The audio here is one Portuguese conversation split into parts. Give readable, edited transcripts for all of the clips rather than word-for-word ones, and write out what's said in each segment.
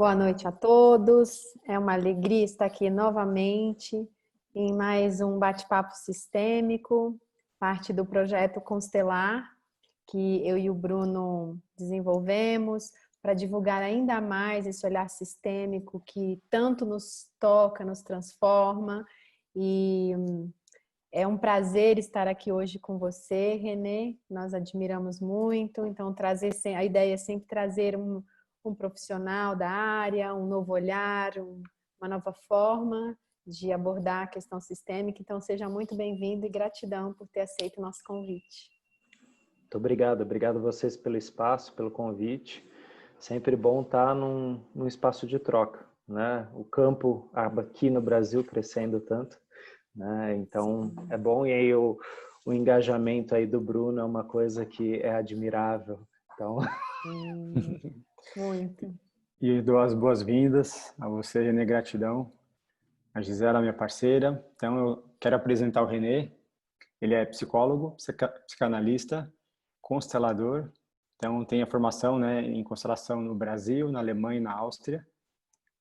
Boa noite a todos. É uma alegria estar aqui novamente em mais um bate-papo sistêmico, parte do projeto Constelar, que eu e o Bruno desenvolvemos para divulgar ainda mais esse olhar sistêmico que tanto nos toca, nos transforma. E é um prazer estar aqui hoje com você, Renê. Nós admiramos muito. Então, a ideia é sempre trazer um profissional da área, um novo olhar, uma nova forma de abordar a questão sistêmica. Então, seja muito bem-vindo e gratidão por ter aceito o nosso convite. Muito obrigado. Obrigado a vocês pelo espaço, pelo convite. Sempre bom estar num espaço de troca, né? O campo aqui no Brasil crescendo tanto, né? Então, sim, é bom. E aí o engajamento aí do Bruno é uma coisa que é admirável. Então... Muito. E dou as boas-vindas a você, Renê, gratidão. A Gisela, minha parceira. Então, eu quero apresentar o Renê. Ele é psicólogo, psicanalista, constelador. Então, tem a formação, né, em constelação no Brasil, na Alemanha e na Áustria.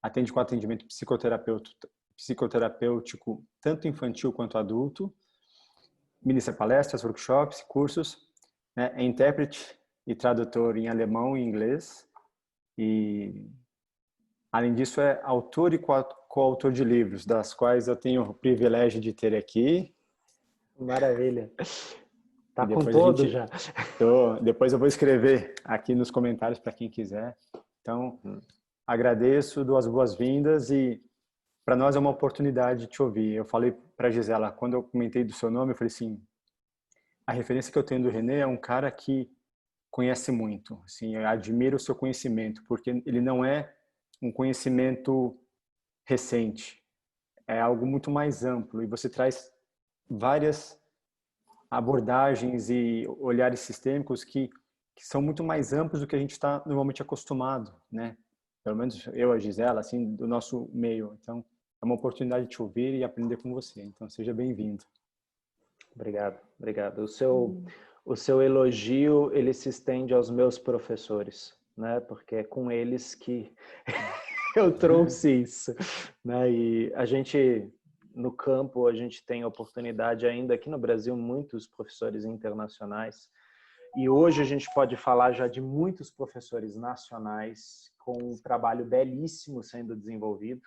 Atende com atendimento psicoterapêutico, tanto infantil quanto adulto. Ministra palestras, workshops, cursos. Né, é intérprete e tradutor em alemão e inglês. E, além disso, é autor e coautor de livros, das quais eu tenho o privilégio de ter aqui. Maravilha. Tá com todo já. Depois eu vou escrever aqui nos comentários para quem quiser. Então, agradeço, dou as boas-vindas e para nós é uma oportunidade de te ouvir. Eu falei para a Gisela, quando eu comentei do seu nome, eu falei assim, a referência que eu tenho do Renê é um cara que conhece muito. Assim, eu admiro o seu conhecimento, porque ele não é um conhecimento recente. É algo muito mais amplo e você traz várias abordagens e olhares sistêmicos que são muito mais amplos do que a gente está normalmente acostumado, né? Pelo menos eu, a Gisela, assim, do nosso meio. Então, é uma oportunidade de te ouvir e aprender com você. Então, seja bem-vindo. Obrigado, obrigado. O seu elogio, ele se estende aos meus professores, né? Porque é com eles que eu trouxe isso, né? E a gente, no campo, a gente tem oportunidade ainda aqui no Brasil, muitos professores internacionais. E hoje a gente pode falar já de muitos professores nacionais com um trabalho belíssimo sendo desenvolvido,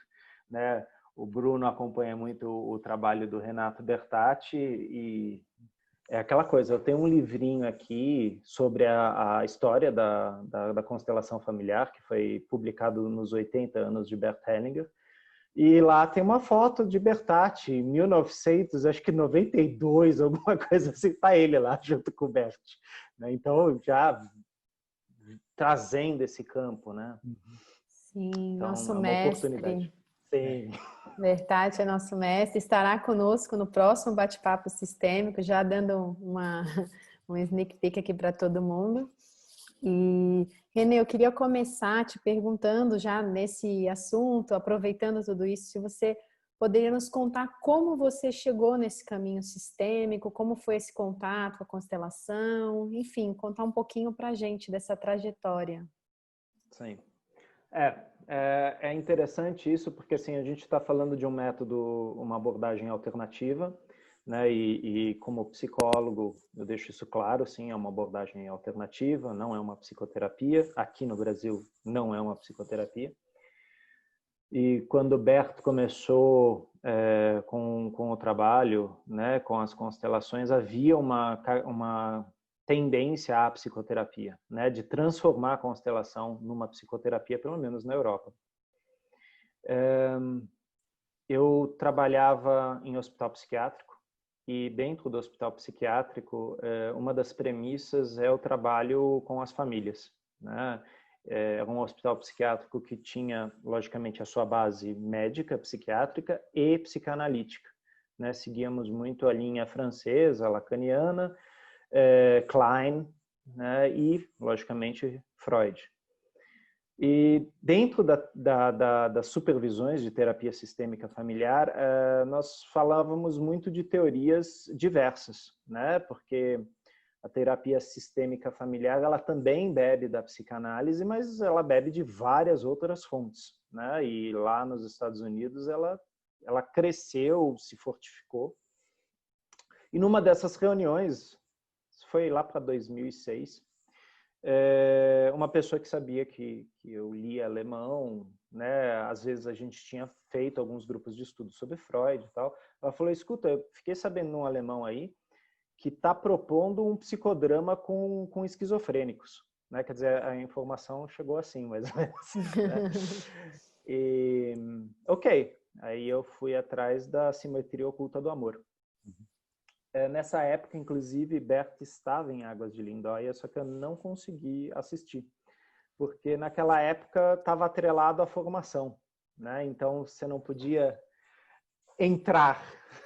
né? O Bruno acompanha muito o trabalho do Renato Bertatti e é aquela coisa, eu tenho um livrinho aqui sobre a história da constelação familiar, que foi publicado nos 80 anos de Bert Hellinger, e lá tem uma foto de Bertatti, em 1992, alguma coisa assim, tá ele lá junto com o Bert. Então, já trazendo esse campo, né? Sim, então, nosso é uma mestre. oportunidade. Sim. Bertatti é nosso mestre, estará conosco no próximo bate-papo sistêmico, já dando um sneak peek aqui para todo mundo. E, Renê, eu queria começar te perguntando já nesse assunto, aproveitando tudo isso, se você poderia nos contar como você chegou nesse caminho sistêmico, como foi esse contato com a constelação, enfim, contar um pouquinho para a gente dessa trajetória. Sim. É interessante isso, porque assim, a gente está falando de um método, uma abordagem alternativa, né? E como psicólogo, eu deixo isso claro, sim, é uma abordagem alternativa, não é uma psicoterapia. Aqui no Brasil, não é uma psicoterapia. E quando o Bert começou com o trabalho, né, com as constelações, havia uma tendência à psicoterapia, né, de transformar a constelação numa psicoterapia, pelo menos na Europa. Eu trabalhava em hospital psiquiátrico e dentro do hospital psiquiátrico, uma das premissas é o trabalho com as famílias, né? Era um hospital psiquiátrico que tinha, logicamente, a sua base médica, psiquiátrica e psicanalítica, né? Seguíamos muito a linha francesa, lacaniana, Klein, né? E, logicamente, Freud. E dentro das supervisões de terapia sistêmica familiar, nós falávamos muito de teorias diversas, né? Porque A terapia sistêmica familiar, ela também bebe da psicanálise, mas ela bebe de várias outras fontes, né? E lá nos Estados Unidos ela cresceu, se fortificou. E numa dessas reuniões, foi lá para 2006, uma pessoa que sabia que eu lia alemão, né? Às vezes a gente tinha feito alguns grupos de estudo sobre Freud e tal. Ela falou, escuta, eu fiquei sabendo num alemão aí que está propondo um psicodrama com esquizofrênicos, né? Quer dizer, a informação chegou assim, mais ou menos. Né? E, ok, aí eu fui atrás da Simetria Oculta do Amor. Nessa época, inclusive, Bert estava em Águas de Lindóia, só que eu não consegui assistir, porque naquela época estava atrelado à formação, né? Então você não podia entrar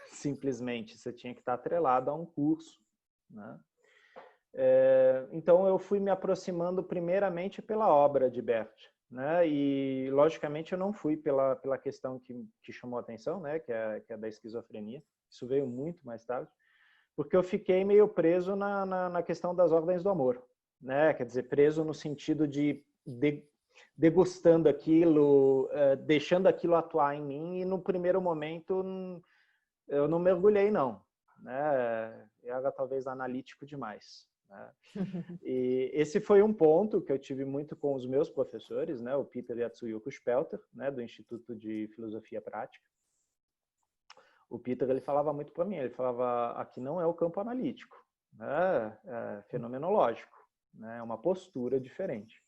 simplesmente, você tinha que estar atrelado a um curso, né? Então eu fui me aproximando primeiramente pela obra de Bert, né? E logicamente eu não fui pela questão que chamou a atenção, né? Que é da esquizofrenia. Isso veio muito mais tarde, porque eu fiquei meio preso na questão das ordens do amor, né? Quer dizer, preso no sentido de degustando aquilo, deixando aquilo atuar em mim, e no primeiro momento eu não mergulhei, não, né? Eu era talvez analítico demais, né? E esse foi um ponto que eu tive muito com os meus professores, né? O Peter Yatsuyuki Spelter, né? Do Instituto de Filosofia Prática. O Peter, ele falava muito para mim, ele falava, aqui não é o campo analítico, né? É fenomenológico, né? É uma postura diferente.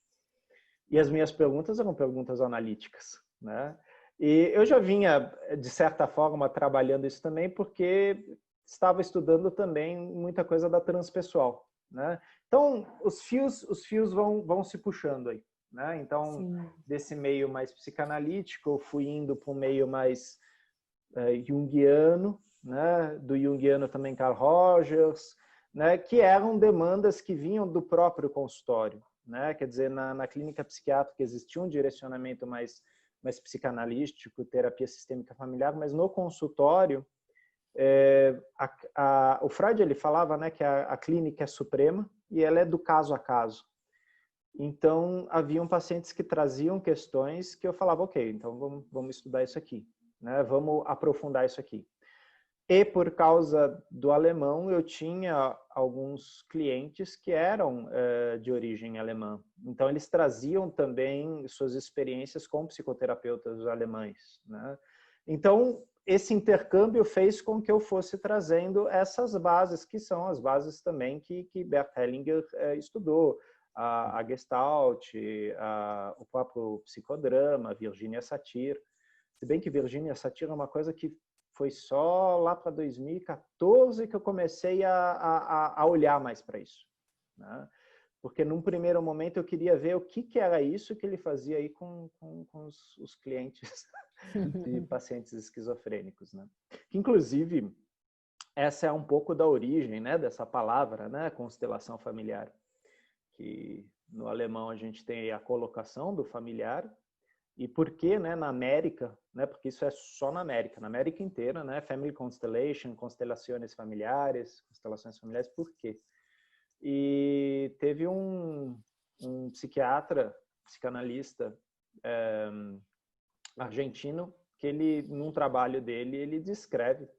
E as minhas perguntas eram perguntas analíticas, né? E eu já vinha, de certa forma, trabalhando isso também, porque estava estudando também muita coisa da transpessoal, né? Então, os fios vão se puxando aí, né? Então, sim, desse meio mais psicanalítico, eu fui indo para um meio mais junguiano, né? Do junguiano também Carl Rogers, né? Que eram demandas que vinham do próprio consultório, né? Quer dizer, na clínica psiquiátrica existia um direcionamento mais psicanalístico, terapia sistêmica familiar, mas no consultório, o Freud, ele falava, né, que a clínica é suprema e ela é do caso a caso. Então, haviam pacientes que traziam questões que eu falava, ok, então vamos estudar isso aqui, né? Vamos aprofundar isso aqui. E por causa do alemão, eu tinha alguns clientes que eram de origem alemã. Então, eles traziam também suas experiências com psicoterapeutas alemães, né? Então, esse intercâmbio fez com que eu fosse trazendo essas bases, que são as bases também que Bert Hellinger estudou. A Gestalt, o próprio psicodrama, Virginia Satir. Se bem que Virginia Satir é uma coisa que foi só lá para 2014 que eu comecei a olhar mais para isso, né? Porque num primeiro momento eu queria ver o que era isso que ele fazia aí com os clientes de pacientes esquizofrênicos, né? Que, inclusive, essa é um pouco da origem, né, dessa palavra, né, constelação familiar, que no alemão a gente tem a colocação do familiar. E por que, né, na América, né, porque isso é só na América inteira, né, Family Constellation, constelações familiares, por quê? E teve um psiquiatra, psicanalista argentino, que ele, num trabalho dele, ele descreve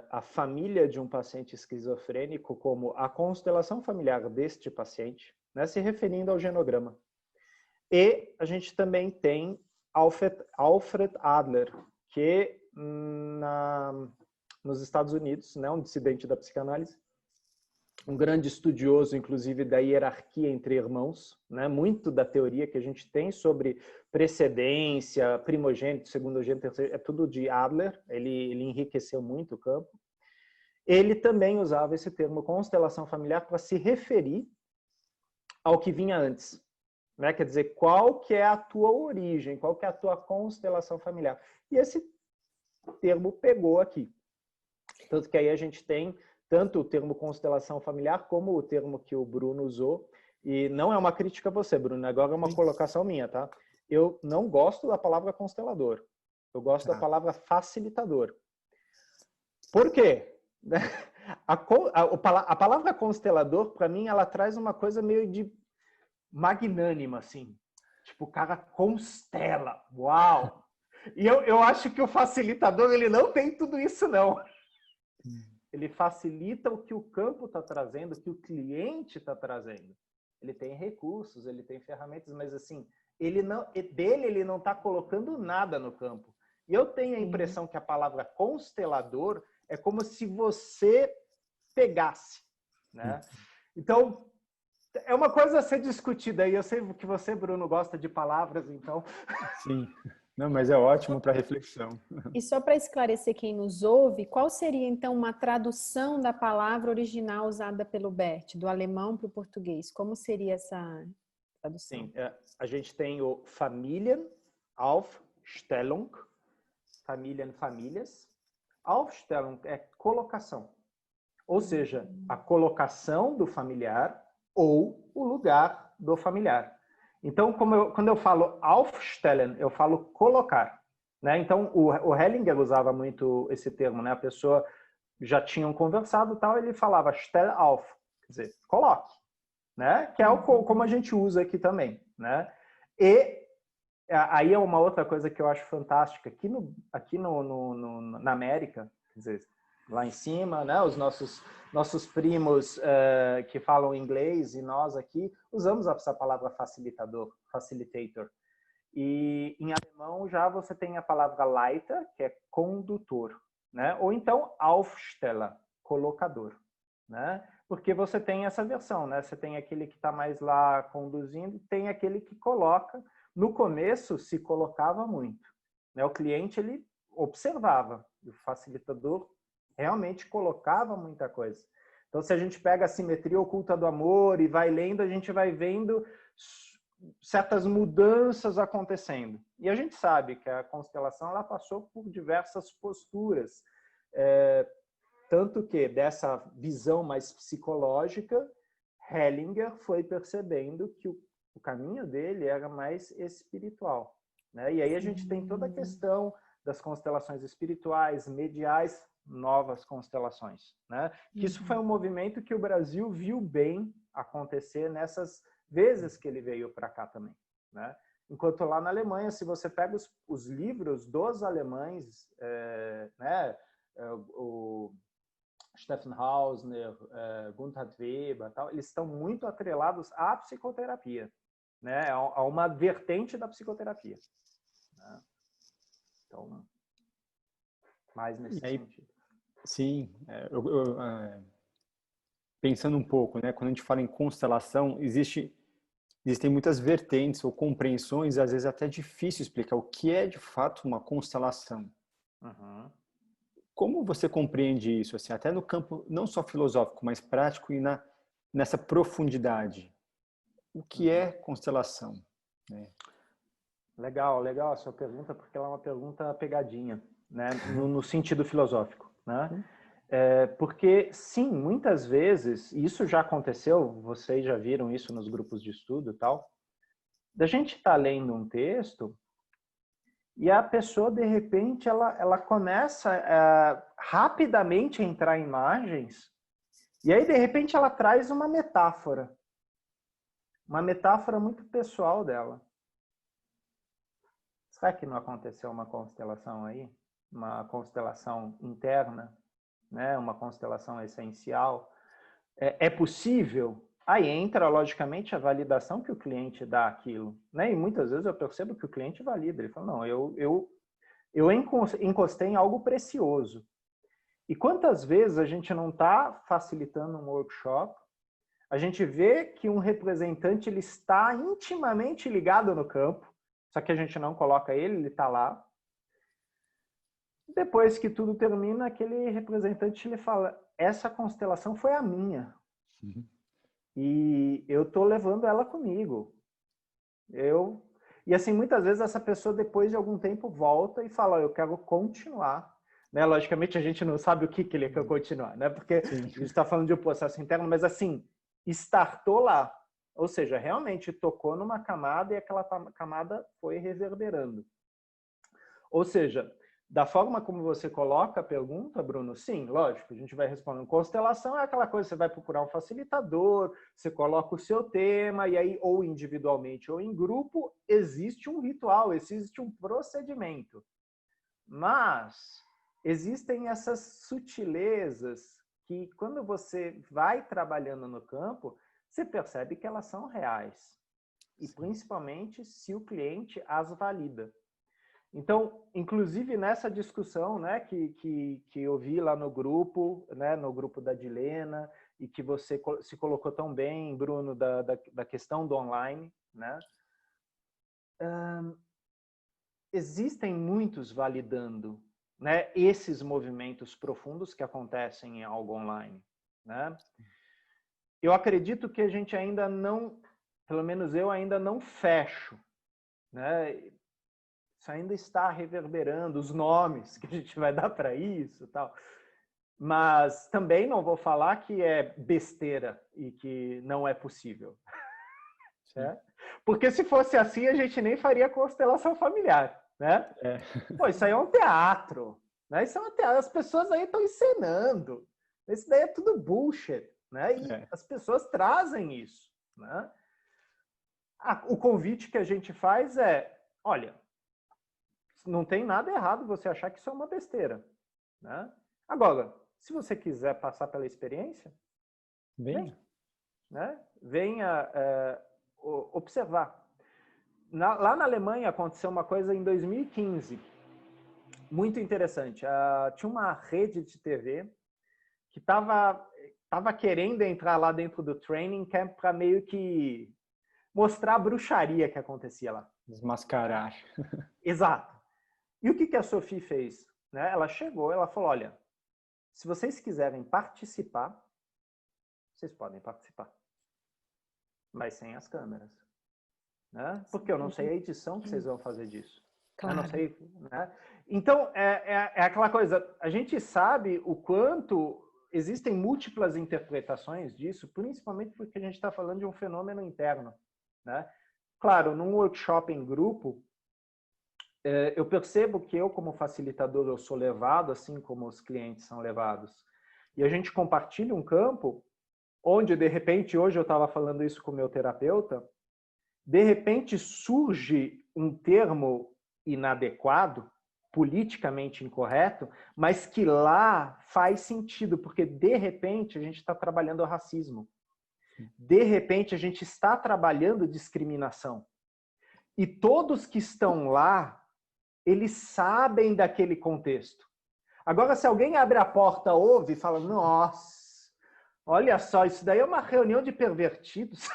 a família de um paciente esquizofrênico como a constelação familiar deste paciente, né, se referindo ao genograma. E a gente também tem Alfred Adler, que nos Estados Unidos, né, um dissidente da psicanálise, um grande estudioso, inclusive, da hierarquia entre irmãos, né, muito da teoria que a gente tem sobre precedência, primogênito, segundogênito, terceiro, é tudo de Adler, ele enriqueceu muito o campo. Ele também usava esse termo constelação familiar para se referir ao que vinha antes. Né? Quer dizer, qual que é a tua origem, qual que é a tua constelação familiar. E esse termo pegou aqui. Tanto que aí a gente tem tanto o termo constelação familiar como o termo que o Bruno usou. E não é uma crítica a você, Bruno, agora é uma colocação minha, tá? Eu não gosto da palavra constelador. Eu gosto da palavra facilitador. Por quê? A palavra constelador, para mim, ela traz uma coisa meio de magnânima, assim. Tipo, o cara constela. Uau! E eu acho que o facilitador, ele não tem tudo isso, não. Ele facilita o que o campo está trazendo, o que o cliente está trazendo. Ele tem recursos, ele tem ferramentas, mas assim, ele não está colocando nada no campo. E eu tenho a impressão que a palavra constelador é como se você pegasse, né? Então, é uma coisa a ser discutida. E eu sei que você, Bruno, gosta de palavras, então... Sim. Não, mas é ótimo para reflexão. E só para esclarecer quem nos ouve, qual seria então uma tradução da palavra original usada pelo Bert, do alemão para o português? Como seria essa tradução? Sim, a gente tem o Familien, Aufstellung, Familien, famílias. Aufstellung é colocação. Ou seja, a colocação do familiar ou o lugar do familiar. Então, quando eu falo aufstellen, eu falo colocar, né? Então, o Hellinger usava muito esse termo, né? A pessoa já tinham conversado e tal, ele falava stell auf, quer dizer, coloque, né? Que é como a gente usa aqui também, né? E aí é uma outra coisa que eu acho fantástica. Aqui na América, quer dizer, lá em cima, né? Os nossos primos que falam inglês e nós aqui usamos essa palavra facilitador, facilitator. E em alemão já você tem a palavra Leiter, que é condutor, né? Ou então Aufsteller, colocador, né? Porque você tem essa versão, né? Você tem aquele que está mais lá conduzindo, tem aquele que coloca. No começo se colocava muito, né? O cliente ele observava, o facilitador realmente colocava muita coisa. Então, se a gente pega a simetria oculta do amor e vai lendo, a gente vai vendo certas mudanças acontecendo. E a gente sabe que a constelação ela passou por diversas posturas. Tanto que dessa visão mais psicológica, Hellinger foi percebendo que o caminho dele era mais espiritual, né? E aí a gente tem toda a questão das constelações espirituais, mediais, novas constelações, né? Que isso foi um movimento que o Brasil viu bem acontecer nessas vezes que ele veio para cá também, né? Enquanto lá na Alemanha, se você pega os livros dos alemães, né? O Stephen Hausner, Gunther Weber, tal, eles estão muito atrelados à psicoterapia, né? A uma vertente da psicoterapia, né? Então, mais nesse sentido. Sim, pensando um pouco, né? Quando a gente fala em constelação, existem muitas vertentes ou compreensões, às vezes até difícil explicar o que é de fato uma constelação. Uhum. Como você compreende isso, assim, até no campo não só filosófico, mas prático e nessa profundidade? O que é constelação? Legal a sua pergunta, porque ela é uma pergunta pegadinha, né? No sentido filosófico, né? Porque, sim, muitas vezes, e isso já aconteceu, vocês já viram isso nos grupos de estudo e tal, da gente estar lendo um texto e a pessoa, de repente, ela começa rapidamente a entrar em imagens e aí, de repente, ela traz uma metáfora muito pessoal dela. Será que não aconteceu uma constelação aí? Uma constelação interna, né? Uma constelação essencial? É possível? Aí entra, logicamente, a validação que o cliente dá àquilo, né? E muitas vezes eu percebo que o cliente valida. Ele fala, não, eu encostei em algo precioso. E quantas vezes a gente não está facilitando um workshop, a gente vê que um representante ele está intimamente ligado no campo, só que a gente não coloca ele está lá. Depois que tudo termina, aquele representante ele fala, essa constelação foi a minha. E eu estou levando ela comigo. E assim, muitas vezes essa pessoa, depois de algum tempo, volta e fala, eu quero continuar. Né? Logicamente, a gente não sabe o que ele quer continuar, né? Porque a gente está falando de um processo interno, mas assim, startou lá. Ou seja, realmente tocou numa camada e aquela camada foi reverberando. Ou seja, Da forma como você coloca a pergunta, Bruno, sim, lógico, a gente vai respondendo. Constelação é aquela coisa, você vai procurar um facilitador, você coloca o seu tema, e aí, ou individualmente ou em grupo, existe um ritual, existe um procedimento. Mas existem essas sutilezas que, quando você vai trabalhando no campo, você percebe que elas são reais. E principalmente se o cliente as valida. Então, inclusive nessa discussão, né, que eu vi lá no grupo, né, no grupo da Dilena, e que você se colocou tão bem, Bruno, da questão do online, né? Existem muitos validando, né, esses movimentos profundos que acontecem em algo online, né? Eu acredito que a gente ainda não, pelo menos eu ainda não fecho, né? Isso ainda está reverberando, os nomes que a gente vai dar para isso e tal. Mas também não vou falar que é besteira e que não é possível. Né? Porque se fosse assim, a gente nem faria constelação familiar. Né? É. Pô, isso aí é um teatro. Né? Isso é um teatro. As pessoas aí estão encenando. Isso daí é tudo bullshit. Né? E as pessoas trazem isso. Né? O convite que a gente faz é, olha, não tem nada errado você achar que isso é uma besteira. Né? Agora, se você quiser passar pela experiência, venha. Né? Venha observar. Lá na Alemanha aconteceu uma coisa em 2015, muito interessante. Tinha uma rede de TV que estava querendo entrar lá dentro do training camp para meio que mostrar a bruxaria que acontecia lá. Desmascarar. Exato. E o que a Sophie fez? Né? Ela chegou, ela falou, olha, se vocês quiserem participar, vocês podem participar. Mas sem as câmeras. Né? Porque eu não sei a edição que vocês vão fazer disso. Claro. Eu não sei. Né? Então, é aquela coisa, a gente sabe o quanto existem múltiplas interpretações disso, principalmente porque a gente está falando de um fenômeno interno. Né? Claro, num workshop em grupo, eu percebo que eu, como facilitador, eu sou levado, assim como os clientes são levados. E a gente compartilha um campo onde, de repente, hoje eu estava falando isso com o meu terapeuta, de repente surge um termo inadequado, politicamente incorreto, mas que lá faz sentido, porque, de repente, a gente está trabalhando o racismo. De repente, a gente está trabalhando discriminação. E todos que estão lá, eles sabem daquele contexto. Agora, se alguém abre a porta, ouve e fala, nossa, olha só, isso daí é uma reunião de pervertidos,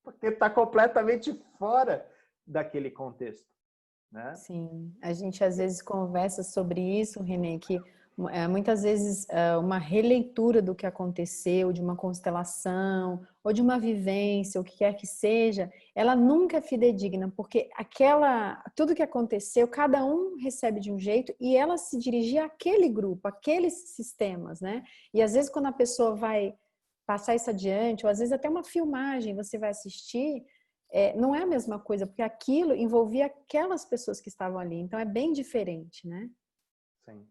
porque está completamente fora daquele contexto. Né? Sim, a gente às vezes conversa sobre isso, Renê, que muitas vezes uma releitura do que aconteceu, de uma constelação, ou de uma vivência, o que quer que seja, ela nunca é fidedigna, porque tudo que aconteceu, cada um recebe de um jeito e ela se dirigia àquele grupo, àqueles sistemas, né? E às vezes quando a pessoa vai passar isso adiante, ou às vezes até uma filmagem você vai assistir, não é a mesma coisa, porque aquilo envolvia aquelas pessoas que estavam ali, então é bem diferente, né? Sim.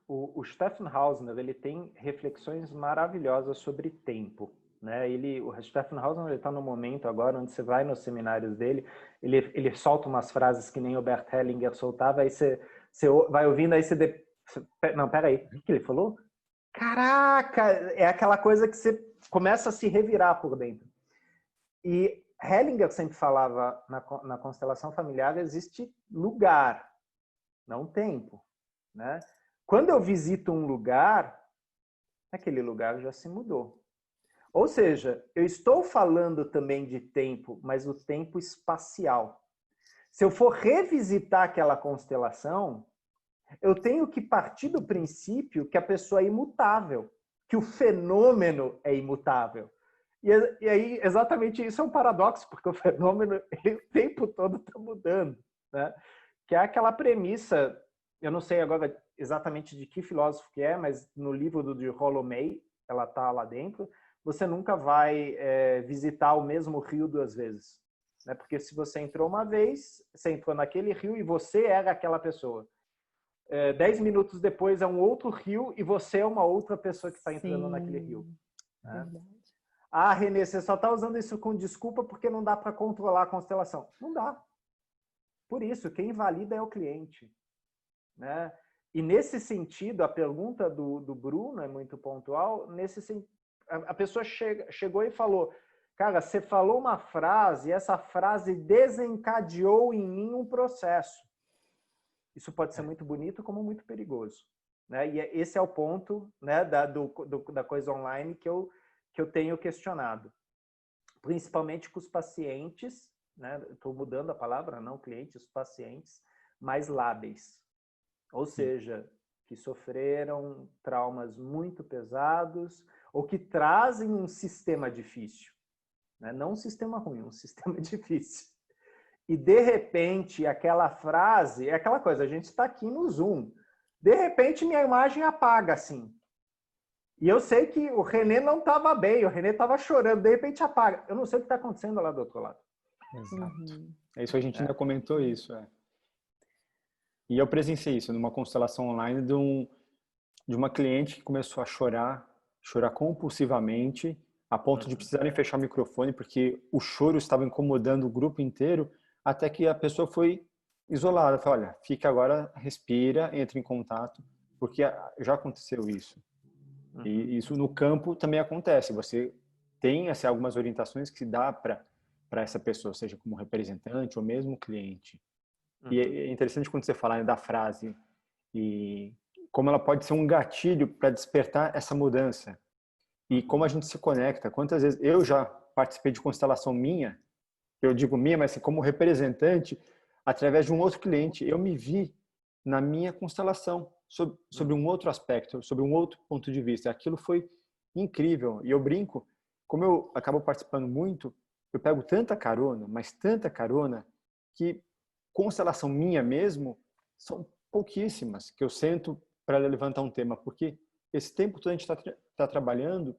O Stephen Hausner, ele tem reflexões maravilhosas sobre tempo, né? O Stephen Hausner, ele está no momento agora onde você vai nos seminários dele, ele solta umas frases que nem o Bert Hellinger soltava, aí você vai ouvindo, aí não, peraí, o que ele falou? Caraca! É aquela coisa que você começa a se revirar por dentro. E Hellinger sempre falava, na constelação familiar existe lugar, não tempo, né? Quando eu visito um lugar, aquele lugar já se mudou. Ou seja, eu estou falando também de tempo, mas o tempo espacial. Se eu for revisitar aquela constelação, eu tenho que partir do princípio que a pessoa é imutável, que o fenômeno é imutável. E aí, exatamente isso é um paradoxo, porque o fenômeno, o tempo todo está mudando. Né? Que é aquela premissa, eu não sei agora exatamente de que filósofo que é, mas no livro de Rollo May, ela está lá dentro, você nunca vai visitar o mesmo rio duas vezes. Né? Porque se você entrou uma vez, você entrou naquele rio e você era aquela pessoa. 10 minutos depois é um outro rio e você é uma outra pessoa que está entrando naquele rio. Né? Ah, Renê, você só está usando isso com desculpa porque não dá para controlar a constelação. Não dá. Por isso, quem valida é o cliente. Né? E nesse sentido, a pergunta do Bruno é muito pontual. A pessoa chegou e falou, cara, você falou uma frase e essa frase desencadeou em mim um processo. Isso pode ser muito bonito como muito perigoso. Né? E esse é o ponto, né, da coisa online que eu tenho questionado. Principalmente com os pacientes, né? Estou mudando a palavra, não clientes, os pacientes mais lábeis. Ou seja, que sofreram traumas muito pesados ou que trazem um sistema difícil. Né? Não um sistema ruim, um sistema difícil. E, de repente, aquela frase, é aquela coisa, a gente está aqui no Zoom. De repente, minha imagem apaga, assim. E eu sei que o Renê não estava bem, o Renê estava chorando, de repente apaga. Eu não sei o que está acontecendo lá do outro lado. Exato. É isso, a gente ainda comentou isso. E eu presenciei isso numa constelação online de uma cliente que começou a chorar compulsivamente, a ponto de precisarem fechar o microfone, porque o choro estava incomodando o grupo inteiro, até que a pessoa foi isolada. Falou, olha, fica agora, respira, entra em contato, porque já aconteceu isso. E isso no campo também acontece. Você tem assim, algumas orientações que dá para essa pessoa, seja como representante ou mesmo cliente. E é interessante quando você fala, né, da frase e como ela pode ser um gatilho para despertar essa mudança. E como a gente se conecta. Quantas vezes eu já participei de constelação minha, eu digo minha, mas assim, como representante, através de um outro cliente, eu me vi na minha constelação sobre um outro aspecto, sobre um outro ponto de vista. Aquilo foi incrível. E eu brinco, como eu acabo participando muito, eu pego tanta carona, mas tanta carona, que constelação minha mesmo são pouquíssimas que eu sento para levantar um tema, porque esse tempo todo a gente está trabalhando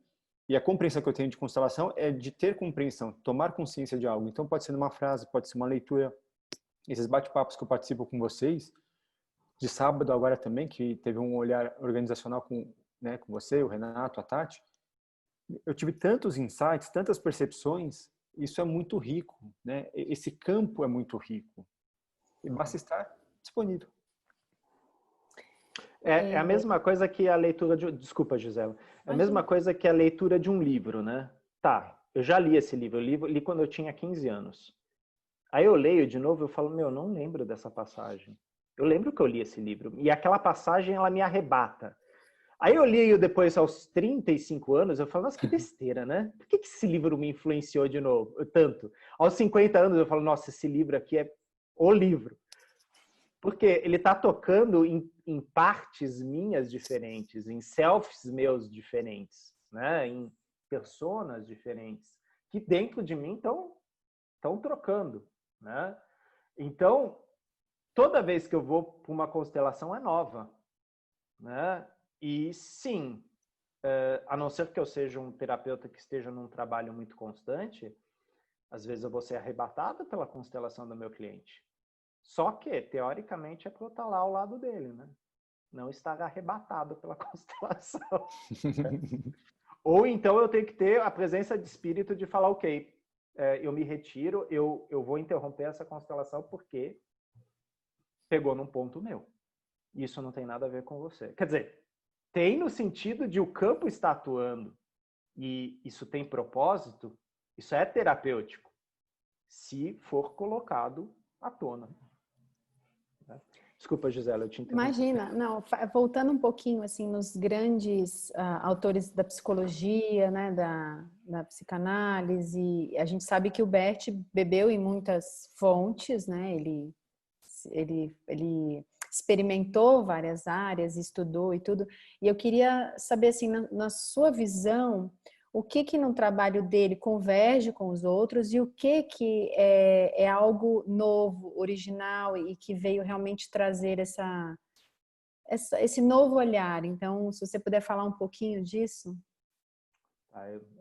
e a compreensão que eu tenho de constelação é de ter compreensão, tomar consciência de algo. Então pode ser numa frase, pode ser uma leitura. Esses bate-papos que eu participo com vocês, de sábado agora também, que teve um olhar organizacional com, né, com você, o Renato, a Tati, eu tive tantos insights, tantas percepções, isso é muito rico, né? Esse campo é muito rico. E basta estar disponível. É a mesma coisa que a leitura de... Desculpa, Gisela. É a mesma coisa que a leitura de um livro, né? Tá, eu já li esse livro. Eu li quando eu tinha 15 anos. Aí eu leio de novo e eu falo, eu não lembro dessa passagem. Eu lembro que eu li esse livro. E aquela passagem, ela me arrebata. Aí eu li depois, aos 35 anos, eu falo, nossa, que besteira, né? Por que esse livro me influenciou de novo, tanto? Aos 50 anos eu falo, nossa, esse livro aqui é o livro. Porque ele está tocando em partes minhas diferentes, em selfies meus diferentes, né? Em personas diferentes, que dentro de mim estão trocando, né? Então, toda vez que eu vou para uma constelação é nova, né? E sim, a não ser que eu seja um terapeuta que esteja num trabalho muito constante, às vezes eu vou ser arrebatado pela constelação do meu cliente. Só que, teoricamente, é para eu estar lá ao lado dele, né? Não estar arrebatado pela constelação. Ou então eu tenho que ter a presença de espírito de falar, ok, eu me retiro, eu vou interromper essa constelação porque pegou num ponto meu. Isso não tem nada a ver com você. Quer dizer, tem no sentido de o campo estar atuando e isso tem propósito, isso é terapêutico, se for colocado à tona. Desculpa, Gisela, eu te interrompi. Imagina, não, voltando um pouquinho assim nos grandes autores da psicologia, né, da psicanálise, a gente sabe que o Bert bebeu em muitas fontes, né, ele experimentou várias áreas, estudou e tudo, e eu queria saber assim, na sua visão, o que no trabalho dele converge com os outros e o que é algo novo, original e que veio realmente trazer esse novo olhar. Então, se você puder falar um pouquinho disso.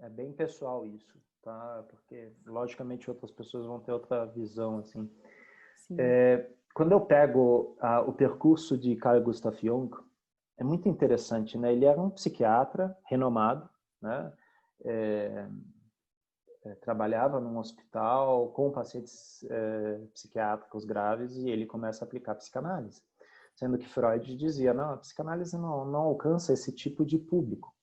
É bem pessoal isso, tá? Porque, logicamente, outras pessoas vão ter outra visão, assim. quando eu pego o percurso de Carl Gustav Jung, é muito interessante, né? Ele era um psiquiatra renomado, né? Trabalhava num hospital com pacientes psiquiátricos graves e ele começa a aplicar psicanálise. Sendo que Freud dizia, não, a psicanálise não alcança esse tipo de público.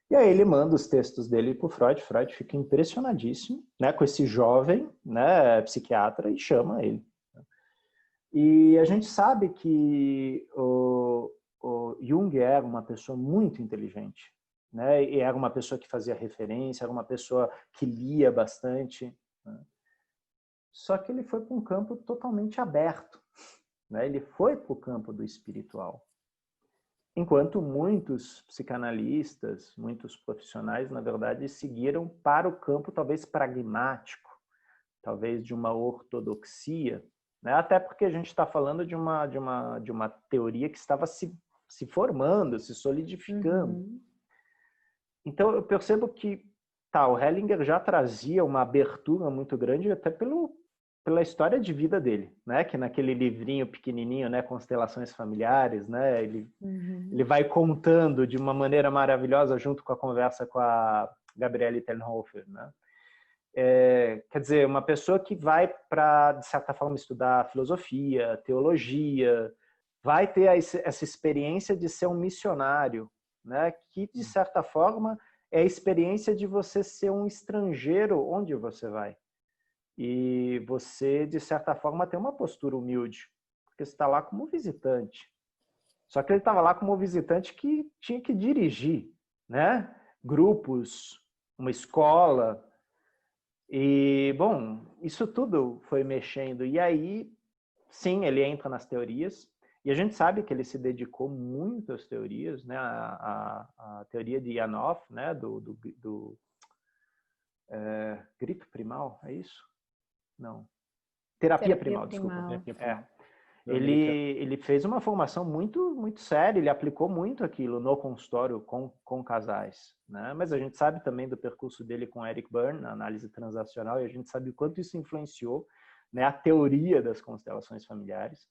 E aí ele manda os textos dele para o Freud. Freud fica impressionadíssimo, né, com esse jovem, né, psiquiatra e chama ele. E a gente sabe que o Jung era uma pessoa muito inteligente, né, e era uma pessoa que fazia referência, era uma pessoa que lia bastante, né? Só que ele foi para um campo totalmente aberto, né? Ele foi para o campo do espiritual. Enquanto muitos psicanalistas, muitos profissionais, na verdade, seguiram para o campo talvez pragmático, talvez de uma ortodoxia, né? Até porque a gente está falando de uma teoria que estava se formando, se solidificando. Uhum. Então, eu percebo que o Hellinger já trazia uma abertura muito grande, até pela história de vida dele, né? Que naquele livrinho pequenininho, né, Constelações Familiares, né, ele vai contando de uma maneira maravilhosa junto com a conversa com a Gabriele Tenhofer, né? Quer dizer, uma pessoa que vai para, de certa forma, estudar filosofia, teologia, vai ter essa experiência de ser um missionário, né? Que, de certa forma, é a experiência de você ser um estrangeiro onde você vai. E você, de certa forma, tem uma postura humilde, porque você está lá como visitante. Só que ele estava lá como visitante que tinha que dirigir, né? Grupos, uma escola. E, bom, isso tudo foi mexendo. E aí, sim, ele entra nas teorias. E a gente sabe que ele se dedicou muito às teorias, né? A teoria de Janov, né? Do grito primal, é isso? Não. Terapia primal, desculpa. Terapia primal. Ele fez uma formação muito séria, ele aplicou muito aquilo no consultório com casais, né? Mas a gente sabe também do percurso dele com Eric Berne, na análise transacional, e a gente sabe o quanto isso influenciou, né, a teoria das constelações familiares.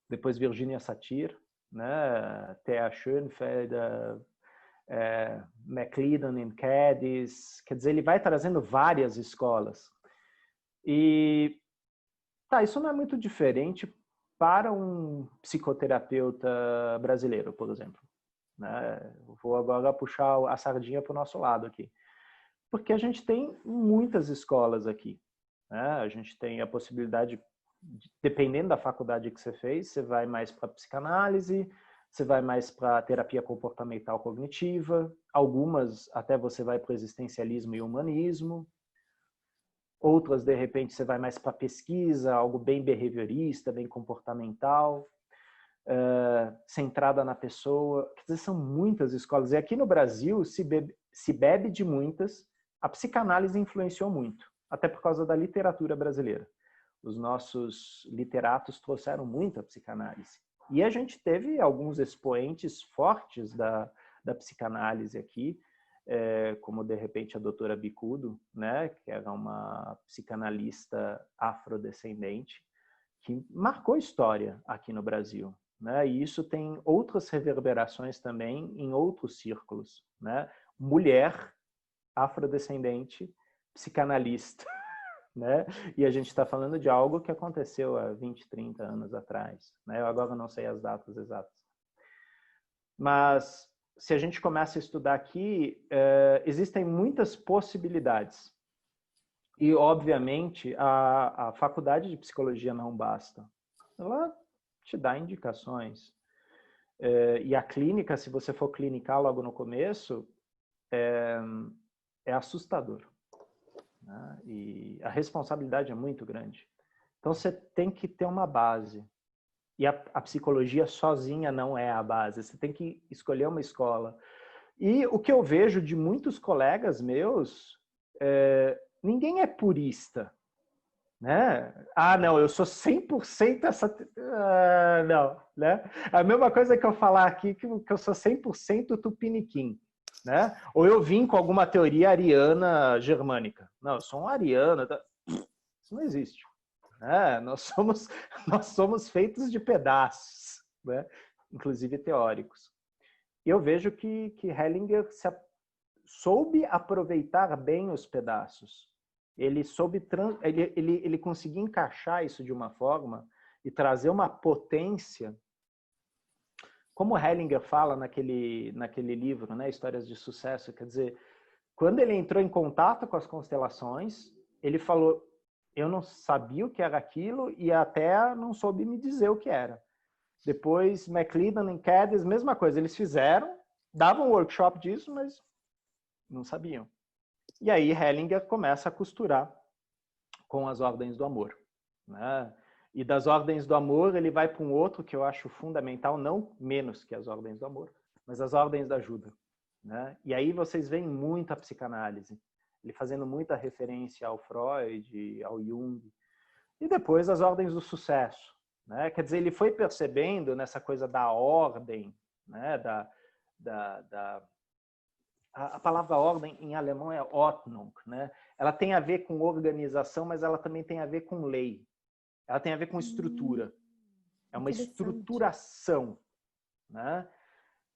Depois Virginia Satir, né, Thea Schoenfeld, McLeod em Cadiz, quer dizer, ele vai trazendo várias escolas. E isso não é muito diferente para um psicoterapeuta brasileiro, por exemplo, né? Vou agora puxar a sardinha para o nosso lado aqui. Porque a gente tem muitas escolas aqui, né? A gente tem a possibilidade, dependendo da faculdade que você fez, você vai mais para psicanálise, você vai mais para terapia comportamental cognitiva, algumas até você vai para o existencialismo e humanismo. Outras, de repente, você vai mais para pesquisa, algo bem behaviorista, bem comportamental, centrada na pessoa. Quer dizer, são muitas escolas. E aqui no Brasil se bebe de muitas. A psicanálise influenciou muito, até por causa da literatura brasileira. Os nossos literatos trouxeram muito a psicanálise. E a gente teve alguns expoentes fortes da psicanálise aqui, como de repente a doutora Bicudo, né, que era uma psicanalista afrodescendente, que marcou história aqui no Brasil, né? E isso tem outras reverberações também em outros círculos, né? Mulher afrodescendente psicanalista, né? E a gente está falando de algo que aconteceu há 20, 30 anos atrás, né? Eu agora não sei as datas exatas. Mas se a gente começa a estudar aqui, existem muitas possibilidades. E, obviamente, a faculdade de psicologia não basta. Ela te dá indicações. E a clínica, se você for clinicar logo no começo, é assustador, né? E a responsabilidade é muito grande. Então, você tem que ter uma base. E a psicologia sozinha não é a base. Você tem que escolher uma escola. E o que eu vejo de muitos colegas meus, ninguém é purista, né? Ah, não, eu sou 100% essa... não, né? A mesma coisa que eu falar aqui, que eu sou 100% tupiniquim, né? Ou eu vim com alguma teoria ariana germânica. Não, eu sou um ariano. Isso não existe. né? Nós somos feitos de pedaços, né? Inclusive teóricos. E eu vejo que Hellinger soube aproveitar bem os pedaços. Ele conseguia encaixar isso de uma forma e trazer uma potência, como Hellinger fala naquele livro, né, Histórias de Sucesso. Quer dizer, quando ele entrou em contato com as constelações, ele falou, eu não sabia o que era aquilo e até não soube me dizer o que era. Depois, McLeod e Cadiz, mesma coisa, eles fizeram, davam um workshop disso, mas não sabiam. E aí Hellinger começa a costurar com as ordens do amor, né? E das ordens do amor ele vai para um outro que eu acho fundamental, não menos que as ordens do amor, mas as ordens da ajuda, né? E aí vocês veem muita psicanálise, ele fazendo muita referência ao Freud, ao Jung, e depois as ordens do sucesso, né? Quer dizer, ele foi percebendo nessa coisa da ordem, né? A palavra ordem em alemão é Ordnung, né? Ela tem a ver com organização, mas ela também tem a ver com lei. Ela tem a ver com estrutura. É uma estruturação, né?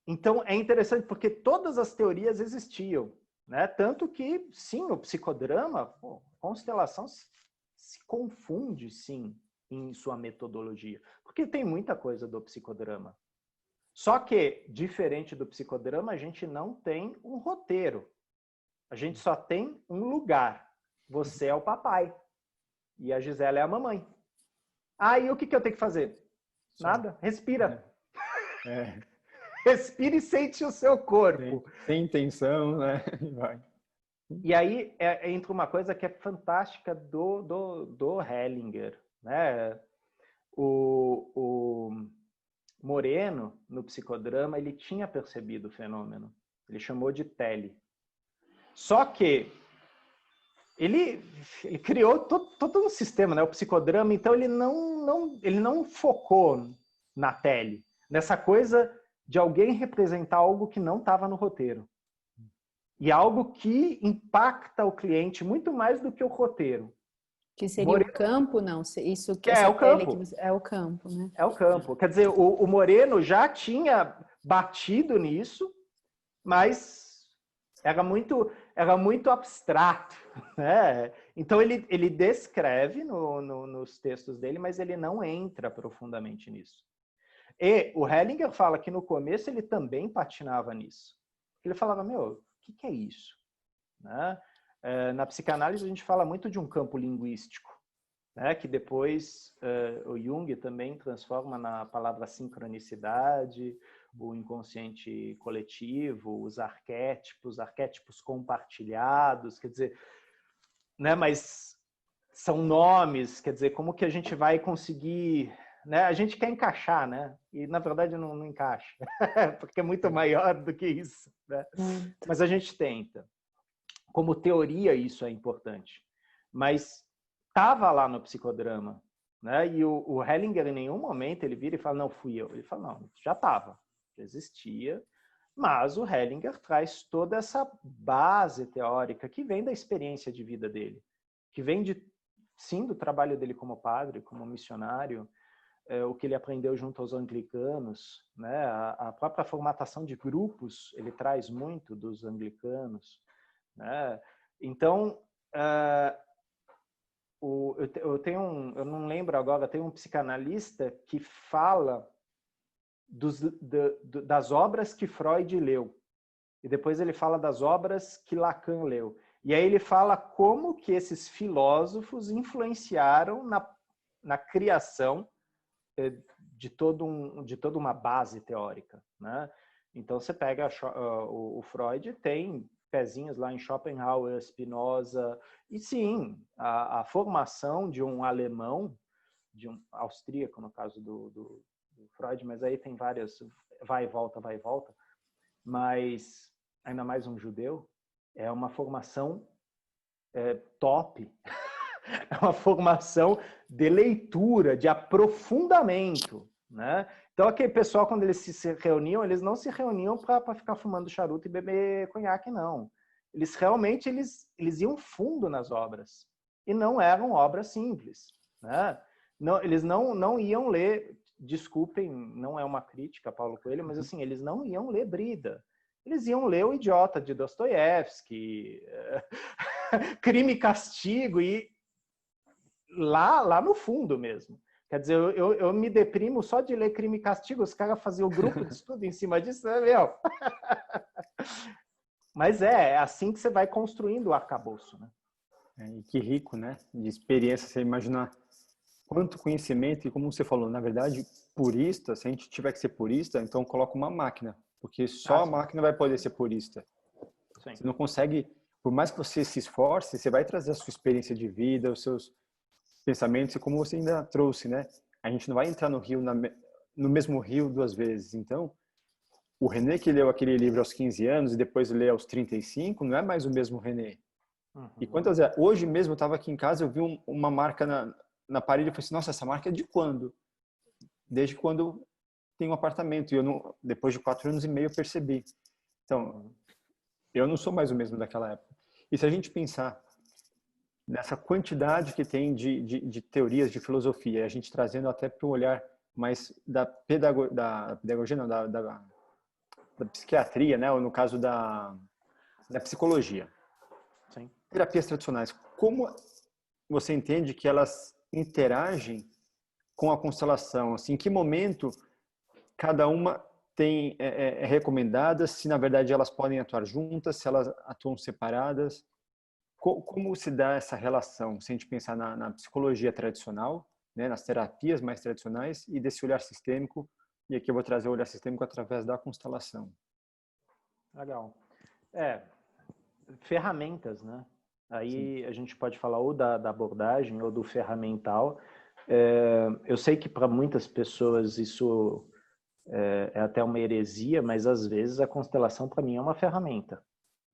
Então, é interessante porque todas as teorias existiam, né? Tanto que, sim, o psicodrama, constelação se confunde, sim, em sua metodologia. Porque tem muita coisa do psicodrama. Só que, diferente do psicodrama, a gente não tem um roteiro. A gente só tem um lugar. Você é o papai. E a Gisela é a mamãe. Aí, o que eu tenho que fazer? Nada. Respira. Respira e sente o seu corpo. Sem intenção, né? Vai. E aí, entra uma coisa que é fantástica do Hellinger, né? O Moreno, no psicodrama, ele tinha percebido o fenômeno. Ele chamou de tele. Só que ele criou todo um sistema, né? O psicodrama, então ele não focou na tele, nessa coisa de alguém representar algo que não estava no roteiro. E algo que impacta o cliente muito mais do que o roteiro. Que seria o campo, não? Isso que é o campo. É o campo, né? É o campo. Quer dizer, o Moreno já tinha batido nisso, mas era muito abstrato, né? Então ele descreve nos textos dele, mas ele não entra profundamente nisso. E o Hellinger fala que no começo ele também patinava nisso. Ele falava, o que é isso? Né? Na psicanálise a gente fala muito de um campo linguístico, né? Que depois o Jung também transforma na palavra sincronicidade, o inconsciente coletivo, os arquétipos compartilhados, quer dizer, né? Mas são nomes, quer dizer, como que a gente vai conseguir, né? A gente quer encaixar, né? E na verdade não encaixa, porque é muito maior do que isso, né? Mas a gente tenta. Como teoria isso é importante, mas estava lá no psicodrama, né? E o Hellinger em nenhum momento ele vira e fala, não, fui eu. Ele fala, não, já estava, já existia, mas o Hellinger traz toda essa base teórica que vem da experiência de vida dele, que vem sim, do trabalho dele como padre, como missionário, o que ele aprendeu junto aos anglicanos, né? A própria formatação de grupos ele traz muito dos anglicanos, né? Então, eu não lembro agora, tem um psicanalista que fala das obras que Freud leu. E depois ele fala das obras que Lacan leu. E aí ele fala como que esses filósofos influenciaram na criação de toda uma base teórica, né? Então, você pega o Freud, tem pezinhos lá em Schopenhauer, Spinoza, e sim, a formação de um alemão, de um austríaco, no caso do Freud, mas aí tem várias, vai e volta, mas ainda mais um judeu, é uma formação top, é uma formação de leitura, de aprofundamento, né? Então, aquele pessoal, quando eles se reuniam, eles não se reuniam para ficar fumando charuto e beber conhaque, não. Eles realmente eles iam fundo nas obras. E não eram obras simples. né? Não, eles não iam ler, desculpem, não é uma crítica a Paulo Coelho, mas assim, eles não iam ler Brida. Eles iam ler O Idiota de Dostoiévski, Crime e Castigo, e lá no fundo mesmo. Quer dizer, eu me deprimo só de ler Crime e Castigo, os caras faziam o grupo de estudo em cima disso, né, meu? Mas é assim que você vai construindo o arcabouço, né? E que rico, né? De experiência, você imaginar quanto conhecimento, e como você falou, na verdade, purista, se a gente tiver que ser purista, então coloca uma máquina, porque só a Sim. máquina vai poder ser purista. Sim. Você não consegue, por mais que você se esforce, você vai trazer a sua experiência de vida, os seus pensamentos, e como você ainda trouxe, né? A gente não vai entrar no rio, no mesmo rio duas vezes. Então, o René que leu aquele livro aos 15 anos e depois lê aos 35, não é mais o mesmo René. E quantas vezes? Hoje mesmo eu estava aqui em casa, eu vi uma marca na parede, eu falei assim, nossa, essa marca é de quando? Desde quando eu tenho um apartamento. E eu não, depois de 4 anos e meio eu percebi. Então, eu não sou mais o mesmo daquela época. E se a gente pensar nessa quantidade que tem de teorias de filosofia, a gente trazendo até para um olhar mais da pedagogia, não, da psiquiatria, né? Ou no caso da psicologia. Sim. Terapias tradicionais, como você entende que elas interagem com a constelação? Assim, em que momento cada uma é recomendada, se na verdade elas podem atuar juntas, se elas atuam separadas? Como se dá essa relação, se a gente pensar na psicologia tradicional, né, nas terapias mais tradicionais, e desse olhar sistêmico, e aqui eu vou trazer o olhar sistêmico através da constelação. Legal. Ferramentas, né? Aí Sim. a gente pode falar ou da abordagem ou do ferramental. Eu sei que para muitas pessoas isso é até uma heresia, mas às vezes a constelação para mim é uma ferramenta,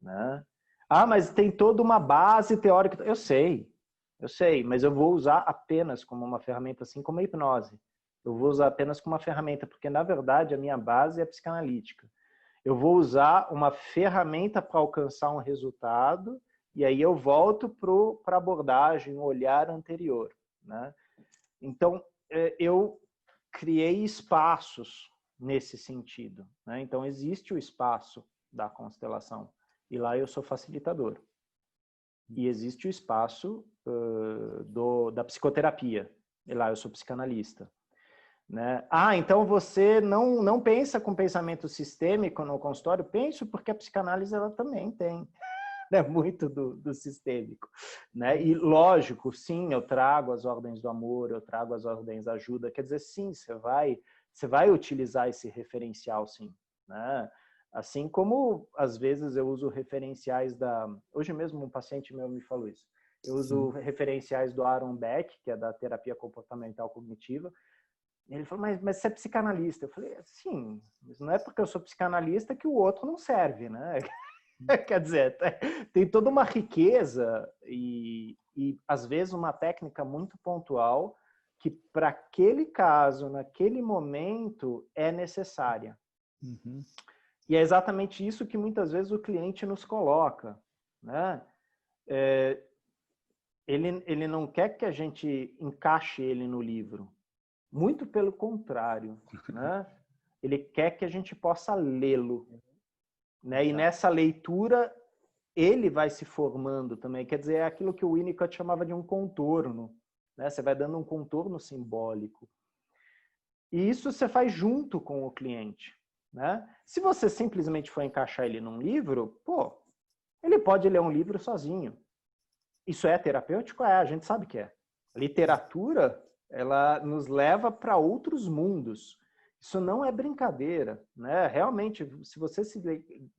né? Ah, mas tem toda uma base teórica. Eu sei, mas eu vou usar apenas como uma ferramenta, assim como a hipnose. Eu vou usar apenas como uma ferramenta, porque na verdade a minha base é psicanalítica. Eu vou usar uma ferramenta para alcançar um resultado e aí eu volto para a abordagem, o olhar anterior, né? Então, eu criei espaços nesse sentido, né? Então, existe o espaço da constelação e lá eu sou facilitador. E existe o espaço da psicoterapia e lá eu sou psicanalista. Né? Ah, então você não pensa com pensamento sistêmico no consultório? Penso porque a psicanálise ela também tem, né? Muito do sistêmico. Né? E lógico, sim, eu trago as ordens do amor, eu trago as ordens da ajuda, quer dizer, sim, você vai utilizar esse referencial, sim. Né? Assim como, às vezes, eu uso referenciais Hoje mesmo um paciente meu me falou isso. Eu uso referenciais do Aaron Beck, que é da terapia comportamental cognitiva. Ele falou, mas você é psicanalista. Eu falei, sim, mas não é porque eu sou psicanalista que o outro não serve, né? Quer dizer, tem toda uma riqueza e às vezes uma técnica muito pontual que para aquele caso, naquele momento, é necessária. Uhum. E é exatamente isso que muitas vezes o cliente nos coloca, né? Ele não quer que a gente encaixe ele no livro. Muito pelo contrário, né? Ele quer que a gente possa lê-lo, né? E nessa leitura ele vai se formando também. Quer dizer, é aquilo que o Winnicott chamava de um contorno, né? Você vai dando um contorno simbólico. E isso você faz junto com o cliente, né? Se você simplesmente for encaixar ele num livro, pô, ele pode ler um livro sozinho. Isso é terapêutico? A gente sabe que é. A literatura, ela nos leva para outros mundos. Isso não é brincadeira, né? Realmente, se você se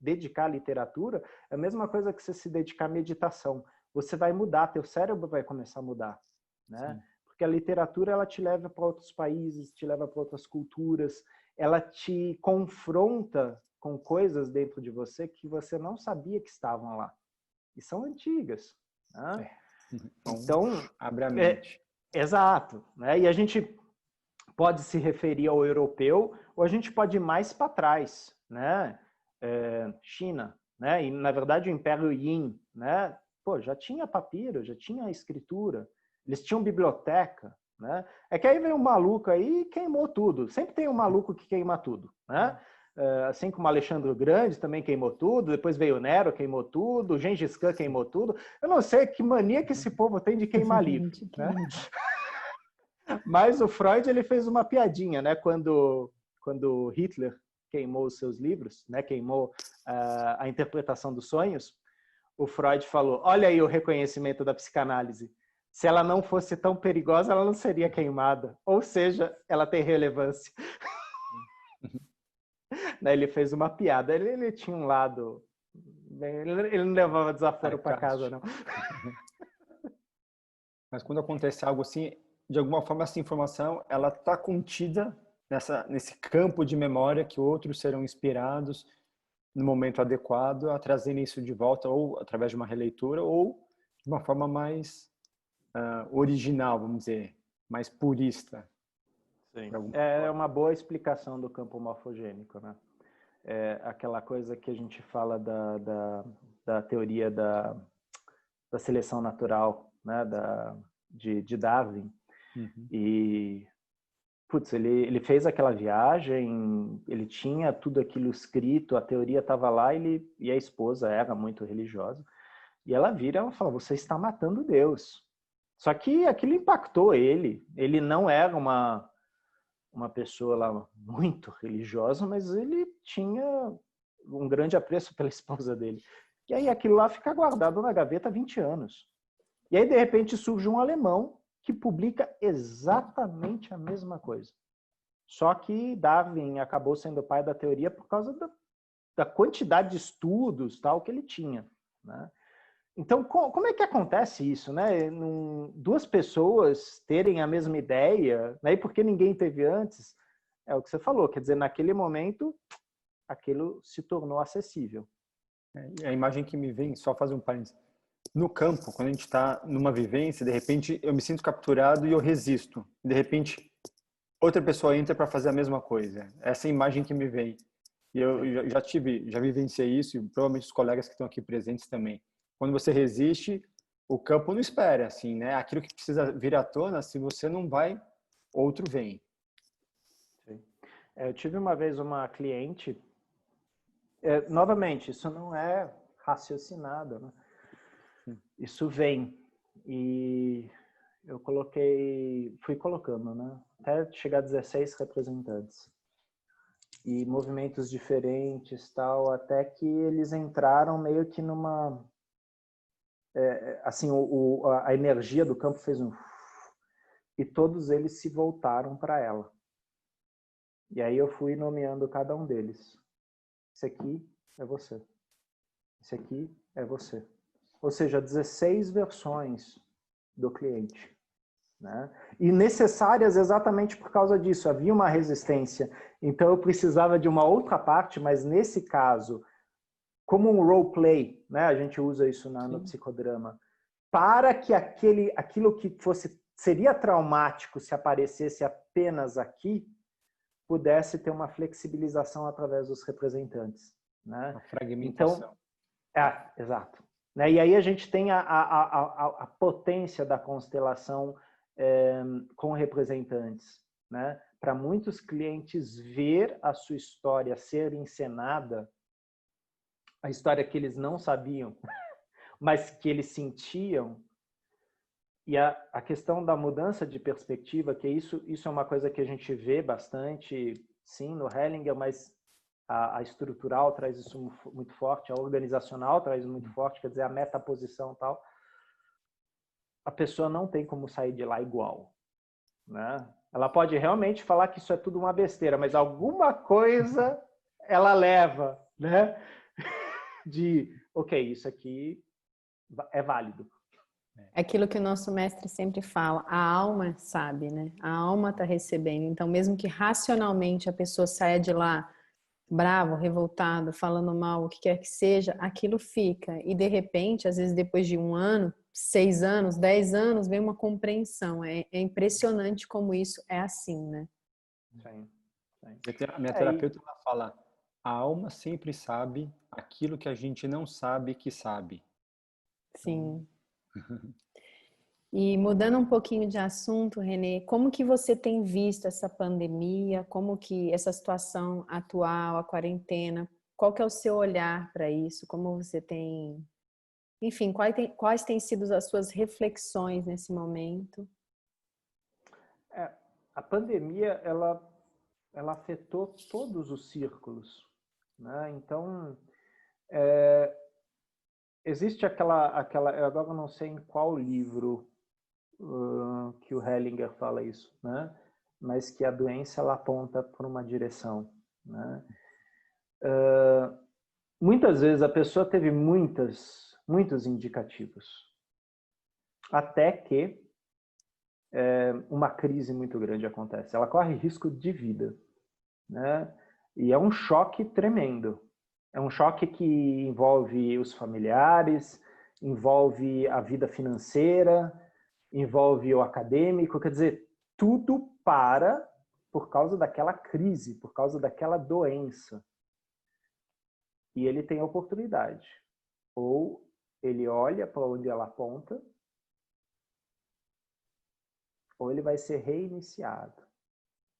dedicar à literatura, é a mesma coisa que você se dedicar à meditação. Você vai mudar, teu cérebro vai começar a mudar, né? Sim. Porque a literatura, ela te leva para outros países, te leva para outras culturas, ela te confronta com coisas dentro de você que você não sabia que estavam lá. E são antigas. Né? Então, abre a mente. Exato. Né? E a gente pode se referir ao europeu ou a gente pode ir mais para trás, né? China, né? E na verdade o Império Yin, né? Pô, já tinha papiro, já tinha escritura. Eles tinham biblioteca, né? É que aí veio um maluco aí e queimou tudo. Sempre tem um maluco que queima tudo, né? Assim como Alexandre o Grande também queimou tudo, depois veio o Nero, queimou tudo, o Gengis Khan queimou tudo. Eu não sei que mania que esse povo tem de queimar livro, né? Mas o Freud, ele fez uma piadinha, né? Quando Hitler queimou os seus livros, né? Queimou a interpretação dos sonhos, o Freud falou, olha aí o reconhecimento da psicanálise. Se ela não fosse tão perigosa, ela não seria queimada. Ou seja, ela tem relevância. Ele fez uma piada. Ele tinha um lado... Ele não levava desaforo para casa, não. Mas quando acontece algo assim, de alguma forma essa informação ela está contida nesse campo de memória que outros serão inspirados no momento adequado a trazerem isso de volta, ou através de uma releitura, ou de uma forma mais original, vamos dizer, mais purista. Sim. É uma boa explicação do campo morfogênico, né? É aquela coisa que a gente fala da teoria da seleção natural, né? De Darwin. Uhum. E, putz, ele fez aquela viagem, ele tinha tudo aquilo escrito, a teoria estava lá, e a esposa era muito religiosa. E ela vira e ela fala, você está matando Deus. Só que aquilo impactou ele. Ele não era uma pessoa lá muito religiosa, mas ele tinha um grande apreço pela esposa dele. E aí aquilo lá fica guardado na gaveta há 20 anos. E aí, de repente, surge um alemão que publica exatamente a mesma coisa. Só que Darwin acabou sendo o pai da teoria por causa da quantidade de estudos tal que ele tinha, né? Então, como é que acontece isso, né? Duas pessoas terem a mesma ideia, né? E porque ninguém teve antes, é o que você falou, quer dizer, naquele momento, aquilo se tornou acessível. A imagem que me vem, só fazer um parênteses, no campo, quando a gente está numa vivência, de repente eu me sinto capturado e eu resisto. De repente, outra pessoa entra para fazer a mesma coisa. Essa é a imagem que me vem. E eu já vivenciei isso, e provavelmente os colegas que estão aqui presentes também. Quando você resiste, o campo não espera, assim, né? Aquilo que precisa vir à tona, se você não vai, outro vem. Sim. Eu tive uma vez uma cliente, novamente, isso não é raciocinado, né? Isso vem. E eu fui colocando, né? Até chegar a 16 representantes. E movimentos diferentes, tal, até que eles entraram meio que numa... assim, a energia do campo fez um... E todos eles se voltaram para ela. E aí eu fui nomeando cada um deles. Esse aqui é você. Esse aqui é você. Ou seja, 16 versões do cliente, né? E necessárias exatamente por causa disso. Havia uma resistência. Então eu precisava de uma outra parte, mas nesse caso, como um role play, né? A gente usa isso no psicodrama, para que aquilo que seria traumático se aparecesse apenas aqui, pudesse ter uma flexibilização através dos representantes, né? Uma fragmentação. Então, exato. Né? E aí a gente tem a potência da constelação com representantes, né? Para muitos clientes ver a sua história ser encenada, a história que eles não sabiam, mas que eles sentiam. E a questão da mudança de perspectiva, que isso é uma coisa que a gente vê bastante, sim, no Hellinger, mas a estrutural traz isso muito forte, a organizacional traz muito forte, quer dizer, a metaposição e tal. A pessoa não tem como sair de lá igual, né? Ela pode realmente falar que isso é tudo uma besteira, mas alguma coisa ela leva, né? De, ok, isso aqui é válido. É aquilo que o nosso mestre sempre fala, a alma sabe, né? A alma está recebendo. Então, mesmo que racionalmente a pessoa saia de lá bravo, revoltado, falando mal, o que quer que seja, aquilo fica. E de repente, às vezes depois de 1 ano, 6 anos, 10 anos, vem uma compreensão. É impressionante como isso é assim, né? Sim. A minha terapeuta ela fala, a alma sempre sabe aquilo que a gente não sabe que sabe. Sim. E mudando um pouquinho de assunto, Renê, como que você tem visto essa pandemia? Como que essa situação atual, a quarentena, qual que é o seu olhar para isso? Como você tem, enfim, quais têm sido as suas reflexões nesse momento? A pandemia, ela afetou todos os círculos, né? Então, existe eu agora não sei em qual livro que o Hellinger fala isso, né? Mas que a doença ela aponta por uma direção, né? Muitas vezes a pessoa teve muitos indicativos, até que uma crise muito grande acontece. Ela corre risco de vida, né? E é um choque tremendo. É um choque que envolve os familiares, envolve a vida financeira, envolve o acadêmico, quer dizer, tudo para por causa daquela crise, por causa daquela doença. E ele tem a oportunidade. Ou ele olha para onde ela aponta, ou ele vai ser reiniciado.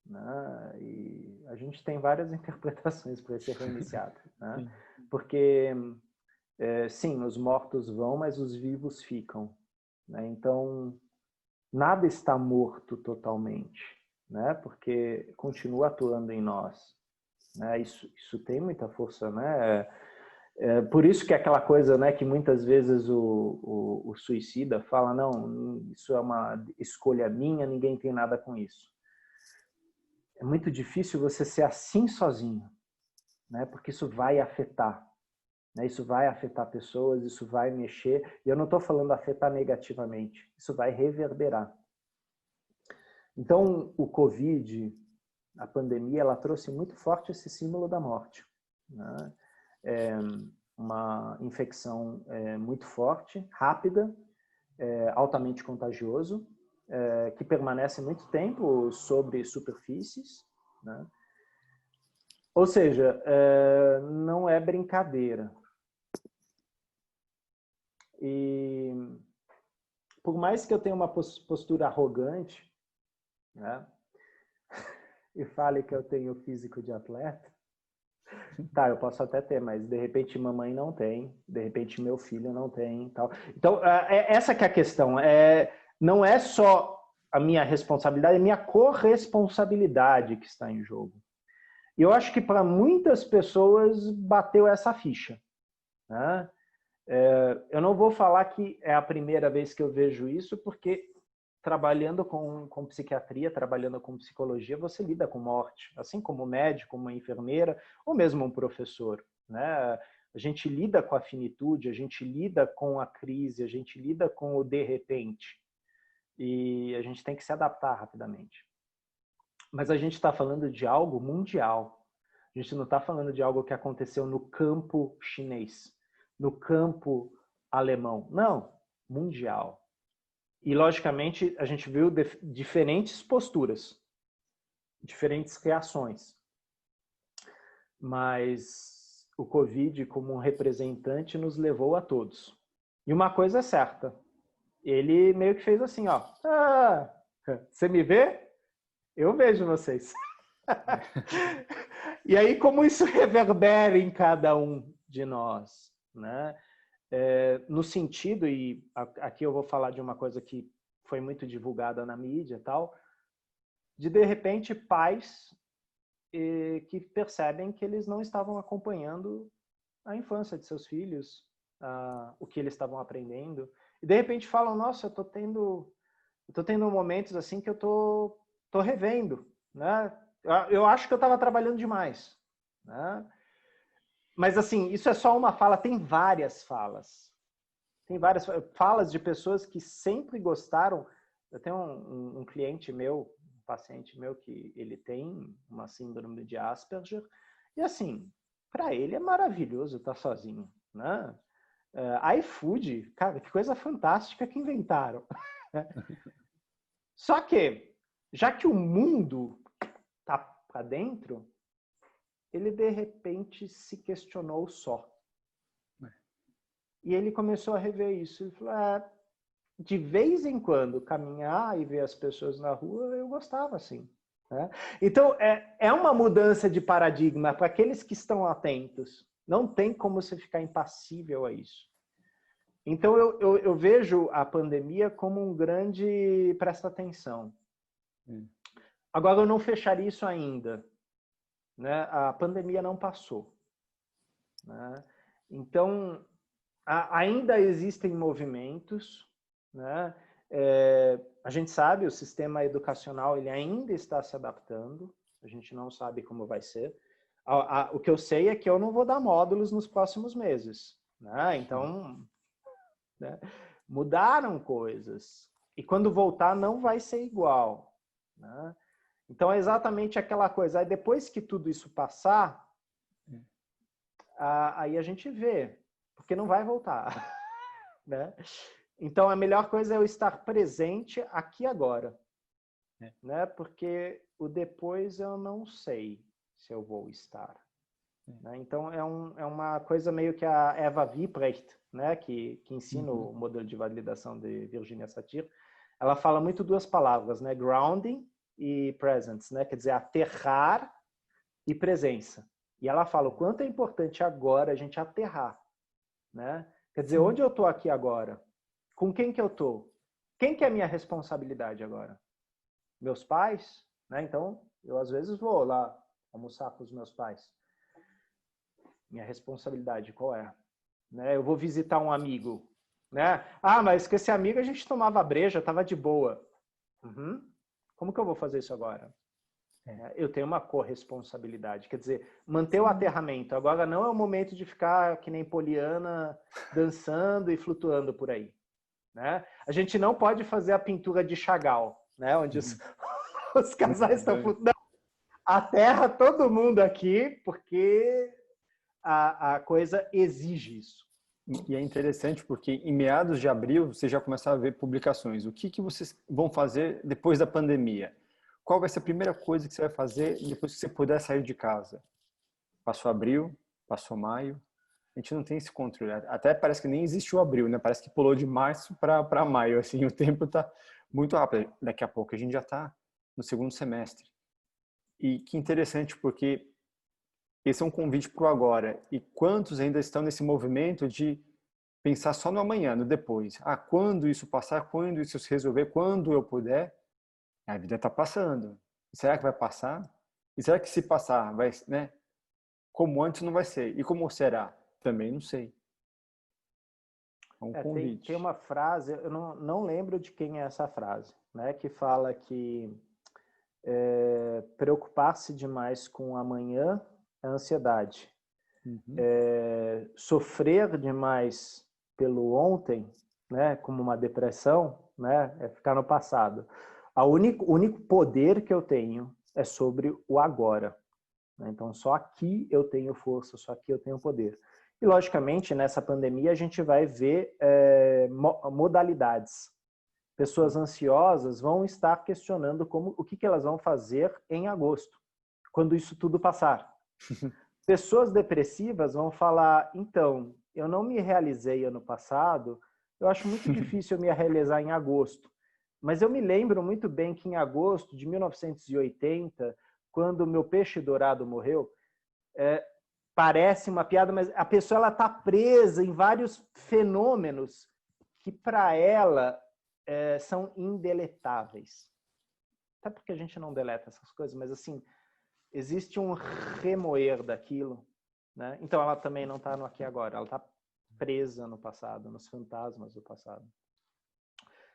Né? E a gente tem várias interpretações para ser reiniciado. Né? Porque, sim, os mortos vão, mas os vivos ficam. Né? Então, nada está morto totalmente, né? Porque continua atuando em nós. Né? Isso tem muita força, né? Por isso que é aquela coisa, né, que muitas vezes o suicida fala, não, isso é uma escolha minha, ninguém tem nada com isso. É muito difícil você ser assim sozinho, né? Porque isso vai afetar. Né? Isso vai afetar pessoas, isso vai mexer. E eu não estou falando afetar negativamente, isso vai reverberar. Então, o Covid, a pandemia, ela trouxe muito forte esse símbolo da morte. Né? Uma infecção muito forte, rápida, altamente contagioso, que permanece muito tempo sobre superfícies. Né? Ou seja, não é brincadeira. E por mais que eu tenha uma postura arrogante, né, e fale que eu tenho físico de atleta, tá, eu posso até ter, mas de repente mamãe não tem, de repente meu filho não tem, tal. Então, essa que é a questão. Não é só a minha responsabilidade, é a minha corresponsabilidade que está em jogo. E eu acho que para muitas pessoas bateu essa ficha. Né? Eu não vou falar que é a primeira vez que eu vejo isso, porque trabalhando com psiquiatria, trabalhando com psicologia, você lida com morte, assim como um médico, uma enfermeira, ou mesmo um professor. Né? A gente lida com a finitude, a gente lida com a crise, a gente lida com o de repente. E a gente tem que se adaptar rapidamente. Mas a gente está falando de algo mundial. A gente não está falando de algo que aconteceu no campo chinês, no campo alemão. Não, mundial. E, logicamente, a gente viu diferentes posturas, diferentes reações. Mas o Covid, como um representante, nos levou a todos. E uma coisa é certa, ele meio que fez assim, ó. Você me vê? Eu vejo vocês. E aí, como isso reverbera em cada um de nós, né? No sentido, e aqui eu vou falar de uma coisa que foi muito divulgada na mídia, tal, de repente pais que percebem que eles não estavam acompanhando a infância de seus filhos, o que eles estavam aprendendo, e de repente falam, nossa, eu tô tendo momentos assim que eu tô revendo, né? Eu acho que eu estava trabalhando demais, né? Mas assim, isso é só uma fala, tem várias falas. Tem várias falas de pessoas que sempre gostaram. Eu tenho um cliente meu, um paciente meu, que ele tem uma síndrome de Asperger, e assim, para ele é maravilhoso estar sozinho, né? iFood, cara, que coisa fantástica que inventaram. Só que, já que o mundo tá para dentro, ele de repente se questionou só. E ele começou a rever isso. Ele falou, de vez em quando, caminhar e ver as pessoas na rua, eu gostava, assim. Né? Então, é uma mudança de paradigma para aqueles que estão atentos. Não tem como você ficar impassível a isso. Então, eu vejo a pandemia como um grande presta atenção. Agora, eu não fecharia isso ainda. Né? A pandemia não passou. Né? Então, ainda existem movimentos. Né? A gente sabe, o sistema educacional ele ainda está se adaptando. A gente não sabe como vai ser. O que eu sei é que eu não vou dar módulos nos próximos meses. Né? Então... Né? Mudaram coisas. E quando voltar, não vai ser igual. Né? Então, é exatamente aquela coisa. Aí, depois que tudo isso passar, aí a gente vê. Porque não vai voltar. Né? Então, a melhor coisa é eu estar presente aqui agora. Né? Porque o depois eu não sei se eu vou estar. Né? Então, é uma coisa meio que a Eva Wiprecht, né? que ensina o modelo de validação de Virginia Satir, ela fala muito duas palavras, né? Grounding e presence, né? Quer dizer, aterrar e presença. E ela fala o quanto é importante agora a gente aterrar. Né? Quer dizer, onde eu estou aqui agora? Com quem que eu estou? Quem que é a minha responsabilidade agora? Meus pais? Né? Então, eu às vezes vou lá almoçar com os meus pais. Minha responsabilidade qual é? Né? Eu vou visitar um amigo. Né? Ah, mas com esse amigo a gente tomava breja, estava de boa. Como que eu vou fazer isso agora? Eu tenho uma corresponsabilidade. Quer dizer, manter o aterramento. Agora não é o momento de ficar que nem Poliana, dançando e flutuando por aí. Né? A gente não pode fazer a pintura de Chagall, né? Onde os casais estão flutuando. Aterra todo mundo aqui, porque... A coisa exige isso. E é interessante porque em meados de abril você já começa a ver publicações. O que vocês vão fazer depois da pandemia? Qual vai ser a primeira coisa que você vai fazer depois que você puder sair de casa? Passou abril, passou maio, a gente não tem esse controle. Até parece que nem existiu abril, né? Parece que pulou de março para maio. Assim, o tempo está muito rápido. Daqui a pouco a gente já está no segundo semestre. E que interessante porque esse é um convite para o agora. E quantos ainda estão nesse movimento de pensar só no amanhã, no depois? Ah, quando isso passar, quando isso se resolver, quando eu puder, a vida está passando. Será que vai passar? E será que se passar, vai, né? Como antes não vai ser. E como será? Também não sei. É um convite. Tem uma frase, eu não lembro de quem é essa frase, né? Que fala que preocupar-se demais com o amanhã é ansiedade. Sofrer demais pelo ontem, né, como uma depressão, né, é ficar no passado. O único poder que eu tenho é sobre o agora. Né? Então, só aqui eu tenho força, só aqui eu tenho poder. E, logicamente, nessa pandemia, a gente vai ver modalidades. Pessoas ansiosas vão estar questionando o que elas vão fazer em agosto, quando isso tudo passar. Pessoas depressivas vão falar, então, eu não me realizei ano passado, eu acho muito difícil eu me realizar em agosto. Mas eu me lembro muito bem que em agosto de 1980, quando o meu peixe dourado morreu, parece uma piada, mas a pessoa está presa em vários fenômenos que para ela são indeletáveis. Até porque a gente não deleta essas coisas, mas assim, existe um remoer daquilo, né? Então ela também não está no aqui e agora, ela está presa no passado, nos fantasmas do passado.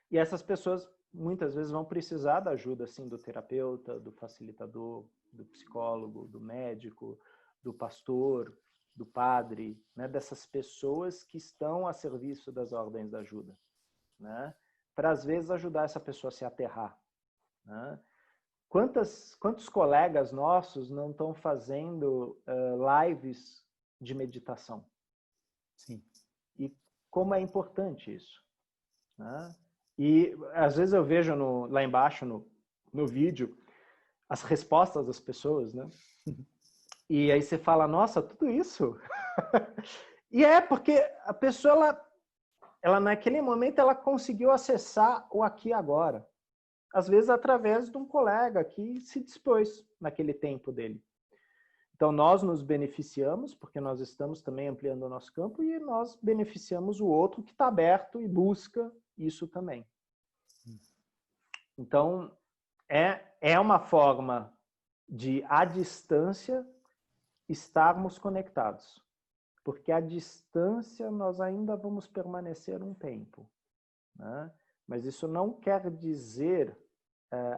E essas pessoas muitas vezes vão precisar da ajuda assim do terapeuta, do facilitador, do psicólogo, do médico, do pastor, do padre, né? Dessas pessoas que estão a serviço das ordens da ajuda, né? Para às vezes ajudar essa pessoa a se aterrar, né? Quantos colegas nossos não estão fazendo lives de meditação? Sim. E como é importante isso, né? E às vezes eu vejo lá embaixo no vídeo as respostas das pessoas, né? E aí você fala, nossa, tudo isso? E porque a pessoa naquele momento, ela conseguiu acessar o aqui e agora. Às vezes, através de um colega que se dispôs naquele tempo dele. Então, nós nos beneficiamos, porque nós estamos também ampliando o nosso campo, e nós beneficiamos o outro que está aberto e busca isso também. Então, é uma forma de, à distância, estarmos conectados. Porque à distância nós ainda vamos permanecer um tempo, né? Mas isso não quer dizer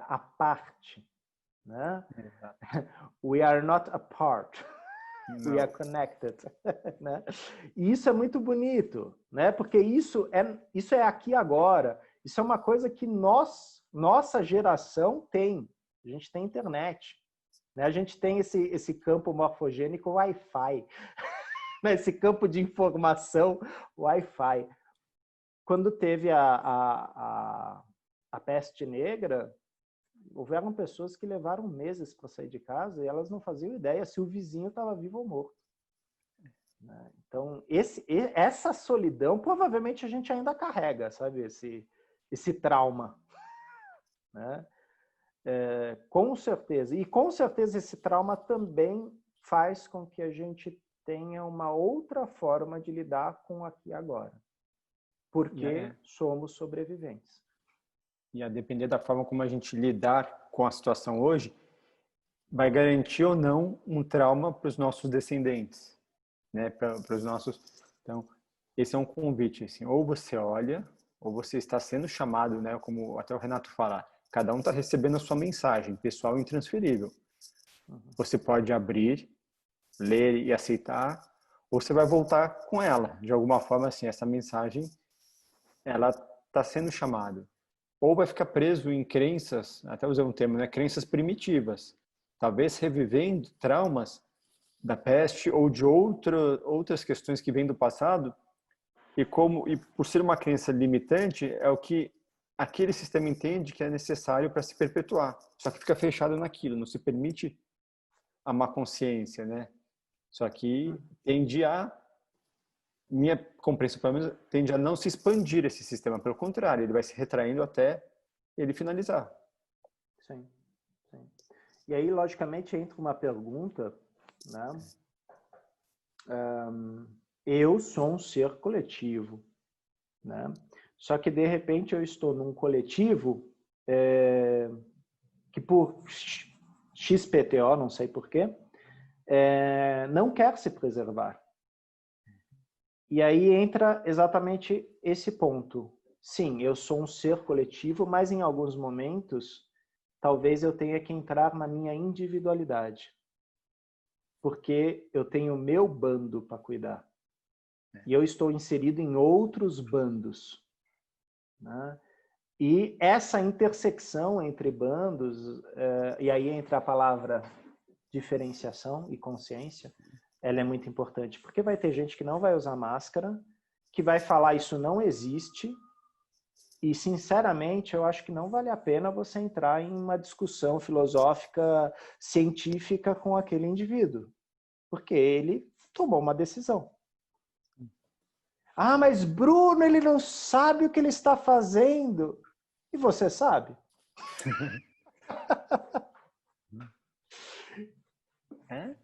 a parte, né? We are not apart, we are connected, né? E isso é muito bonito, né? Porque isso é aqui e agora. Isso é uma coisa que nossa geração tem. A gente tem internet, né? A gente tem esse campo morfogênico Wi-Fi, né? Esse campo de informação Wi-Fi. Quando teve a peste negra, houveram pessoas que levaram meses para sair de casa e elas não faziam ideia se o vizinho estava vivo ou morto. Então, essa solidão, provavelmente a gente ainda carrega, sabe? Esse trauma, né? Com certeza. E com certeza esse trauma também faz com que a gente tenha uma outra forma de lidar com o aqui e agora. Porque somos sobreviventes. E a depender da forma como a gente lidar com a situação hoje, vai garantir ou não um trauma para os nossos descendentes, né? Para os nossos. Então, esse é um convite, assim, ou você olha, ou você está sendo chamado, né? Como até o Renato fala, cada um está recebendo a sua mensagem pessoal e intransferível. Você pode abrir, ler e aceitar, ou você vai voltar com ela, de alguma forma, assim, essa mensagem, ela está sendo chamada. Ou vai ficar preso em crenças, até usei um termo, né? Crenças primitivas. Talvez revivendo traumas da peste ou de outras questões que vêm do passado, e por ser uma crença limitante, é o que aquele sistema entende que é necessário para se perpetuar. Só que fica fechado naquilo, não se permite a má consciência, né? Só que minha compreensão, pelo menos, tende a não se expandir esse sistema. Pelo contrário, ele vai se retraindo até ele finalizar. Sim, sim. E aí, logicamente, entra uma pergunta, né? Eu sou um ser coletivo, né? Só que, de repente, eu estou num coletivo que, por XPTO, não sei porquê, não quer se preservar. E aí entra exatamente esse ponto. Sim, eu sou um ser coletivo, mas em alguns momentos, talvez eu tenha que entrar na minha individualidade. Porque eu tenho o meu bando para cuidar. E eu estou inserido em outros bandos, né? E essa intersecção entre bandos, e aí entra a palavra diferenciação e consciência, ela é muito importante, porque vai ter gente que não vai usar máscara, que vai falar isso não existe, e sinceramente eu acho que não vale a pena você entrar em uma discussão filosófica, científica com aquele indivíduo, porque ele tomou uma decisão. Ah, mas Bruno, ele não sabe o que ele está fazendo. E você sabe?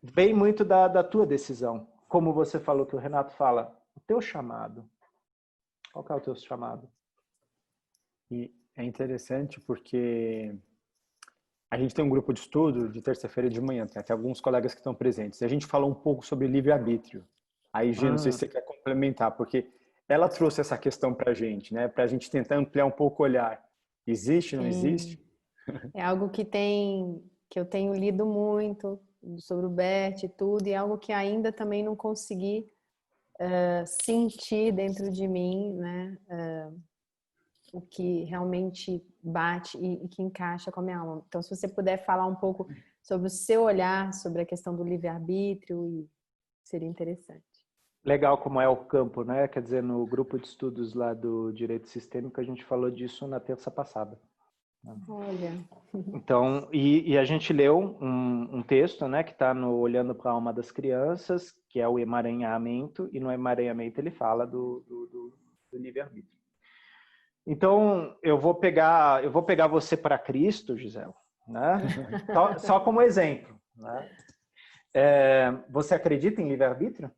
Vem muito da tua decisão. Como você falou, que o Renato fala, o teu chamado. Qual que é o teu chamado? E é interessante porque a gente tem um grupo de estudo de terça-feira de manhã, tem até alguns colegas que estão presentes. E a gente falou um pouco sobre livre-arbítrio. Aí, Gê, não sei se você quer complementar, porque ela trouxe essa questão para a gente, né? Para a gente tentar ampliar um pouco o olhar. Existe, não existe? É algo que eu tenho lido muito sobre o Bert e tudo, e é algo que ainda também não consegui sentir dentro de mim, né? O que realmente bate e que encaixa com a minha alma. Então, se você puder falar um pouco sobre o seu olhar, sobre a questão do livre-arbítrio, seria interessante. Legal como é o campo, né? Quer dizer, no grupo de estudos lá do Direito Sistêmico, a gente falou disso na terça passada. Olha. Então, e a gente leu um texto, né, que está no Olhando para a Alma das Crianças, que é o emaranhamento, e no emaranhamento ele fala do livre-arbítrio. Então, eu vou pegar você para Cristo, Gisela, né? Só como exemplo, né? Você acredita em livre-arbítrio?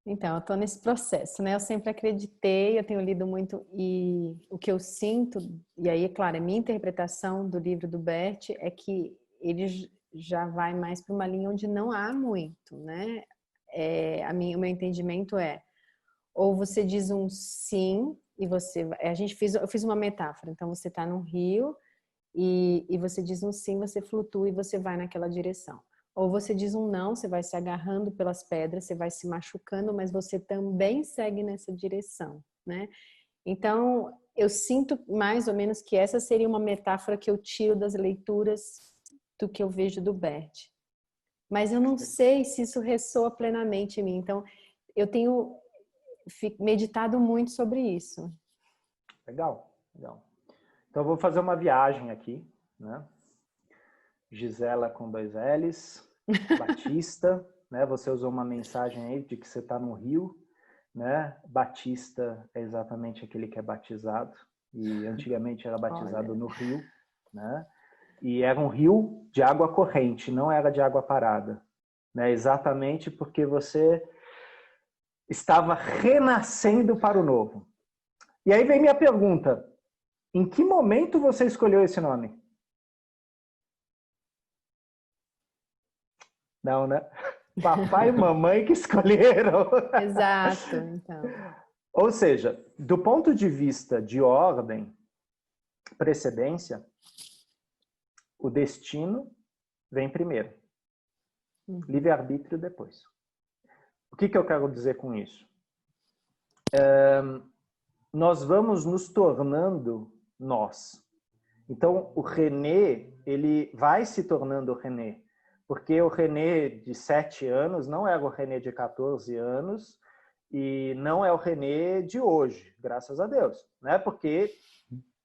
Então, eu estou nesse processo, né? Eu sempre acreditei, eu tenho lido muito e o que eu sinto, e aí, claro, a minha interpretação do livro do Bert é que ele já vai mais para uma linha onde não há muito, né? O meu entendimento é, ou você diz um sim e eu fiz uma metáfora, então você está num rio e você diz um sim, você flutua e você vai naquela direção. Ou você diz um não, você vai se agarrando pelas pedras, você vai se machucando, mas você também segue nessa direção, né? Então, eu sinto mais ou menos que essa seria uma metáfora que eu tiro das leituras do que eu vejo do Bert. Mas eu não sei se isso ressoa plenamente em mim. Então, eu tenho meditado muito sobre isso. Legal, legal. Então, eu vou fazer uma viagem aqui, né? Gisela com 2 L's, Batista, né? Você usou uma mensagem aí de que você está no rio, né? Batista é exatamente aquele que é batizado, e antigamente era batizado no rio, né? E era um rio de água corrente, não era de água parada, né? Exatamente porque você estava renascendo para o novo. E aí vem minha pergunta: em que momento você escolheu esse nome? Não, né? Papai e mamãe que escolheram. Exato, então. Ou seja, do ponto de vista de ordem, precedência, o destino vem primeiro. Livre-arbítrio depois. O que eu quero dizer com isso? Nós vamos nos tornando nós. Então, o René, ele vai se tornando o René. Porque o René de 7 anos não é o René de 14 anos e não é o René de hoje, graças a Deus, né? Porque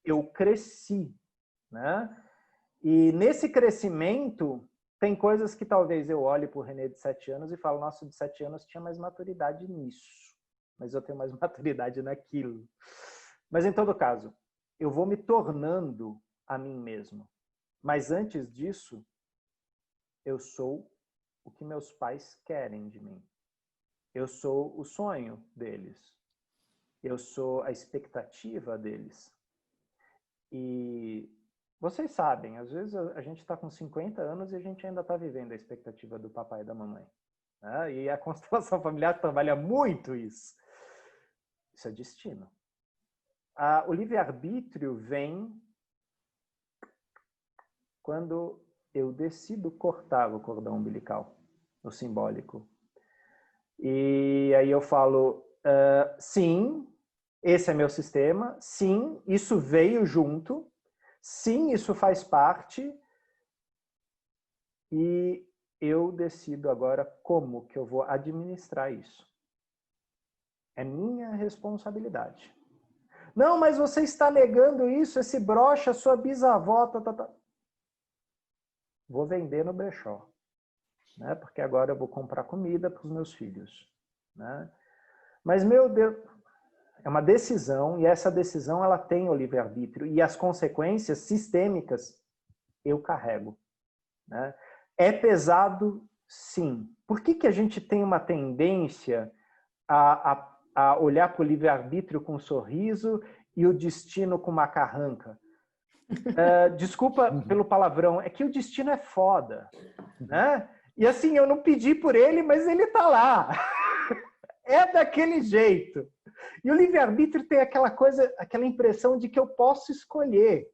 eu cresci, né? E nesse crescimento tem coisas que talvez eu olhe para o René de 7 anos e falo, nossa, de 7 anos tinha mais maturidade nisso, mas eu tenho mais maturidade naquilo. Mas em todo caso, eu vou me tornando a mim mesmo. Mas antes disso, eu sou o que meus pais querem de mim. Eu sou o sonho deles. Eu sou a expectativa deles. E vocês sabem, às vezes a gente está com 50 anos e a gente ainda está vivendo a expectativa do papai e da mamãe, né? E a constelação familiar trabalha muito isso. Isso é destino. O livre-arbítrio vem quando eu decido cortar o cordão umbilical, o simbólico. E aí eu falo, sim, esse é meu sistema, sim, isso veio junto, sim, isso faz parte, e eu decido agora como que eu vou administrar isso. É minha responsabilidade. Não, mas você está negando isso, esse broche, a sua bisavó, tá. Vou vender no brechó, né? Porque agora eu vou comprar comida para os meus filhos, né? Mas, meu Deus, é uma decisão, e essa decisão ela tem o livre-arbítrio, e as consequências sistêmicas eu carrego, né? É pesado, sim. Por que a gente tem uma tendência a olhar para o livre-arbítrio com um sorriso e o destino com uma carranca? Desculpa pelo palavrão, é que o destino é foda, né? E assim, eu não pedi por ele, mas ele tá lá. É daquele jeito. E o livre-arbítrio tem aquela coisa, aquela impressão de que eu posso escolher.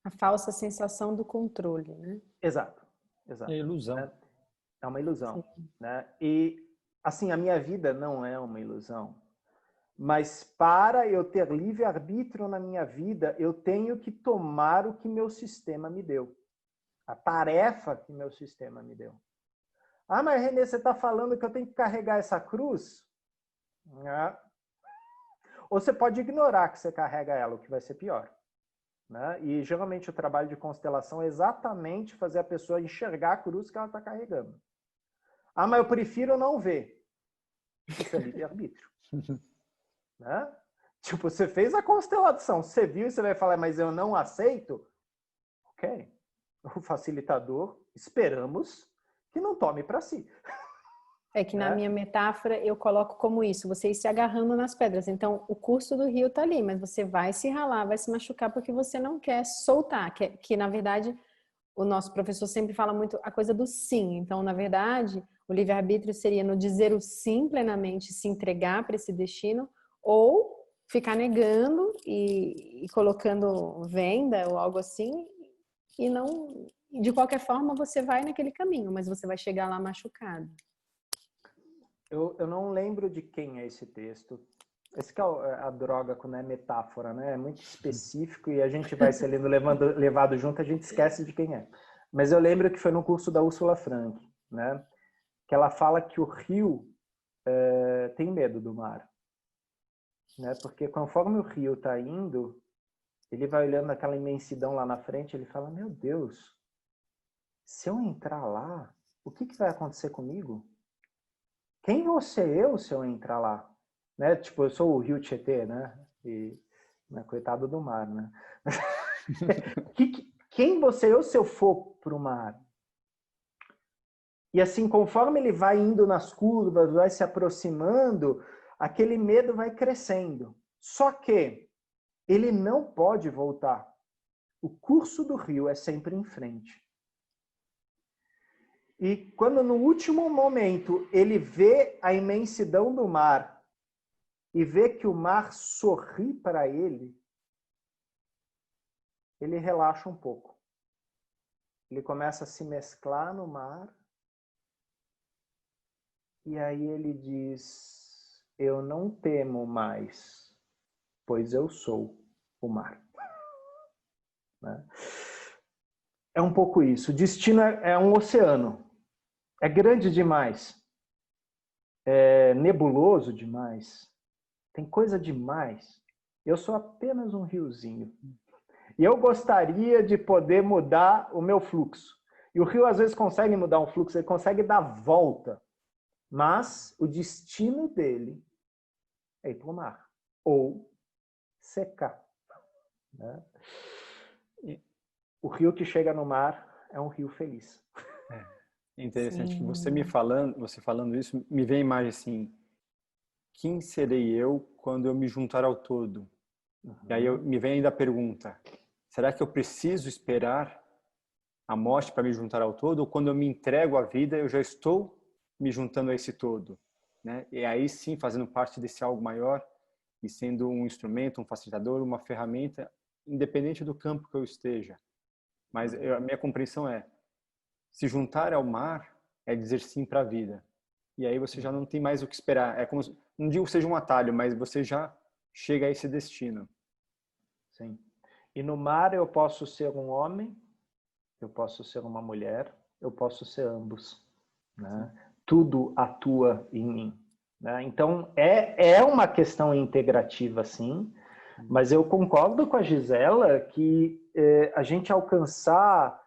A falsa sensação do controle, né? Exato, exato. É ilusão. É uma ilusão, Sim. né? E assim, a minha vida não é uma ilusão. Mas para eu ter livre-arbítrio na minha vida, eu tenho que tomar o que meu sistema me deu. A tarefa que meu sistema me deu. Ah, mas Renê, você está falando que eu tenho que carregar essa cruz? Ou você pode ignorar que você carrega ela, o que vai ser pior. Né? E geralmente o trabalho de constelação é exatamente fazer a pessoa enxergar a cruz que ela está carregando. Ah, mas eu prefiro não ver. Isso é livre-arbítrio. Né? Tipo, você fez a constelação, você viu e você vai falar, mas eu não aceito? Ok. O facilitador, esperamos que não tome para si. É que na minha metáfora eu coloco como isso, vocês se agarrando nas pedras. Então, o curso do rio tá ali, mas você vai se ralar, vai se machucar porque você não quer soltar. Que na verdade, o nosso professor sempre fala muito a coisa do sim. Então, na verdade, o livre-arbítrio seria no dizer o sim plenamente, se entregar para esse destino, ou ficar negando e colocando venda ou algo assim, e não. De qualquer forma, você vai naquele caminho, mas você vai chegar lá machucado. Eu não lembro de quem é esse texto. Esse que é a droga quando é metáfora, né? É muito específico e a gente vai se levado junto, a gente esquece de quem é. Mas eu lembro que foi no curso da Ursula Frank, né? Que ela fala que o rio tem medo do mar, né? Porque conforme o rio está indo, ele vai olhando aquela imensidão lá na frente, ele fala, meu Deus, se eu entrar lá, o que vai acontecer comigo? Quem vou ser eu se eu entrar lá? Né? Tipo, eu sou o rio Tietê, né? E, né, coitado do mar, né? Quem vou ser eu se eu for para o mar? E assim, conforme ele vai indo nas curvas, vai se aproximando, aquele medo vai crescendo. Só que ele não pode voltar. O curso do rio é sempre em frente. E quando no último momento ele vê a imensidão do mar e vê que o mar sorri para ele, ele relaxa um pouco. Ele começa a se mesclar no mar e aí ele diz, eu não temo mais, pois eu sou o mar. Né? É um pouco isso. O destino é um oceano. É grande demais. É nebuloso demais. Tem coisa demais. Eu sou apenas um riozinho. E eu gostaria de poder mudar o meu fluxo. E o rio às vezes consegue mudar um fluxo, ele consegue dar volta. Mas o destino dele é ir para o mar. Ou secar. Né? O rio que chega no mar é um rio feliz. É interessante que você falando isso, me vem a imagem assim, quem serei eu quando eu me juntar ao todo? Uhum. E aí me vem ainda a pergunta, será que eu preciso esperar a morte para me juntar ao todo? Ou quando eu me entrego à vida, eu já estou me juntando a esse todo? Né? E aí sim, fazendo parte desse algo maior e sendo um instrumento, um facilitador, uma ferramenta, independente do campo que eu esteja. Mas a minha compreensão é, se juntar ao mar é dizer sim para a vida. E aí você já não tem mais o que esperar. É como, não digo que seja um atalho, mas você já chega a esse destino. Sim. E no mar eu posso ser um homem, eu posso ser uma mulher, eu posso ser ambos. Né? Tudo atua em mim. Né? Então, é uma questão integrativa, sim, mas eu concordo com a Gisela que a gente alcançar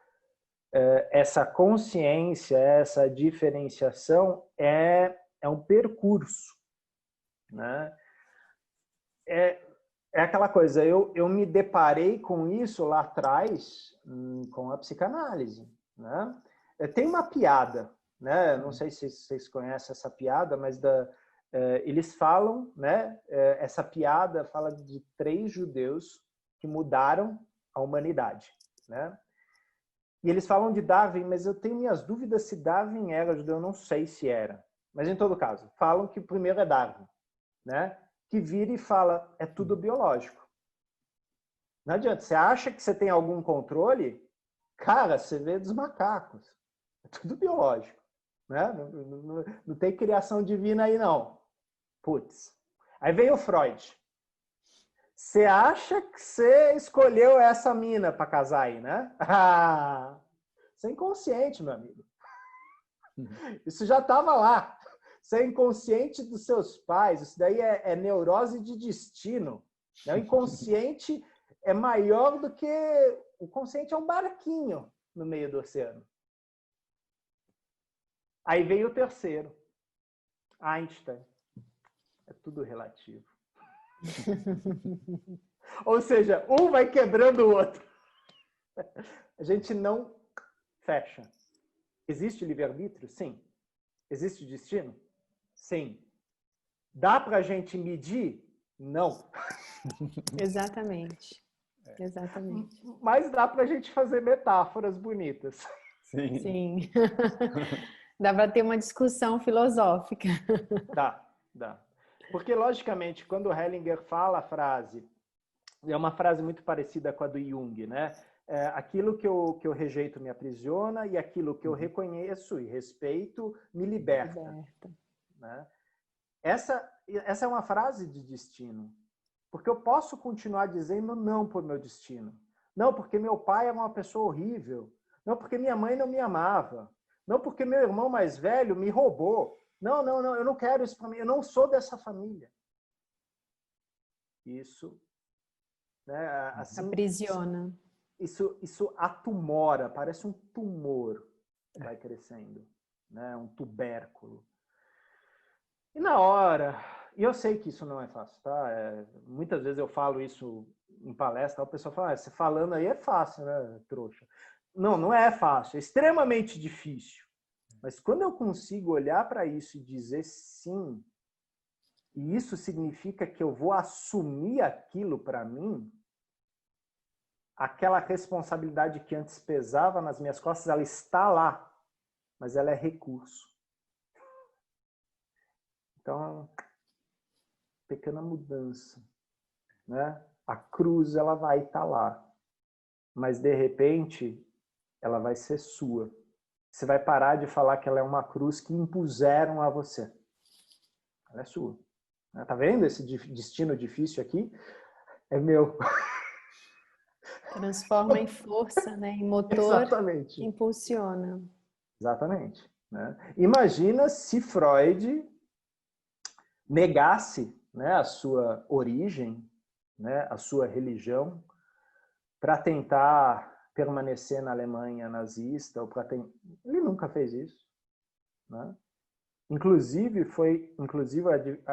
essa consciência, essa diferenciação é um percurso. Né? É aquela coisa, eu me deparei com isso lá atrás com a psicanálise. Né? Tem uma piada, né? Não sei se vocês conhecem essa piada, mas eles falam, né? Essa piada fala de 3 judeus que mudaram a humanidade. Né? E eles falam de Darwin, mas eu tenho minhas dúvidas se Darwin era judeu, eu não sei se era. Mas em todo caso, falam que o primeiro é Darwin, né? Que vira e fala, é tudo biológico. Não adianta, você acha que você tem algum controle? Cara, você vê dos macacos. É tudo biológico. Né? Não tem criação divina aí, não. Putz. Aí vem o Freud. Você acha que você escolheu essa mina para casar aí, né? Você é inconsciente, meu amigo. Isso já estava lá. Você é inconsciente dos seus pais. Isso daí é neurose de destino. O inconsciente é maior do que... O consciente é um barquinho no meio do oceano. Aí veio o terceiro, Einstein. É tudo relativo. Ou seja, um vai quebrando o outro. A gente não fecha. Existe livre-arbítrio? Sim. Existe destino? Sim. Dá para a gente medir? Não. Exatamente. Exatamente. Mas dá para a gente fazer metáforas bonitas. Sim. Sim. Dá para ter uma discussão filosófica. Dá. Porque, logicamente, quando o Hellinger fala a frase, é uma frase muito parecida com a do Jung, né? Aquilo que eu rejeito me aprisiona e aquilo que eu reconheço e respeito me liberta. Né? Essa é uma frase de destino. Porque eu posso continuar dizendo não por meu destino. Não porque meu pai é uma pessoa horrível. Não porque minha mãe não me amava. Não porque meu irmão mais velho me roubou. Não, eu não quero isso para mim. Eu não sou dessa família. Isso, né? Assim, aprisiona. Isso atumora, parece um tumor que vai crescendo, né? Um tubérculo. E na hora, e eu sei que isso não é fácil, tá? Muitas vezes eu falo isso em palestra, o pessoal fala, você falando aí é fácil, né, trouxa? Não é fácil, é extremamente difícil. Mas quando eu consigo olhar para isso e dizer sim, e isso significa que eu vou assumir aquilo para mim, aquela responsabilidade que antes pesava nas minhas costas, ela está lá, mas ela é recurso. Então, pequena mudança, né? A cruz, ela vai estar lá, mas de repente, ela vai ser sua. Você vai parar de falar que ela é uma cruz que impuseram a você. Ela é sua. Tá vendo esse destino difícil aqui? É meu. Transforma em força, né? Em motor. Exatamente. Que impulsiona. Exatamente. Né? Imagina se Freud negasse, né, a sua origem, né, a sua religião, para tentar permanecer na Alemanha nazista. Ele nunca fez isso. Né? Inclusive, foi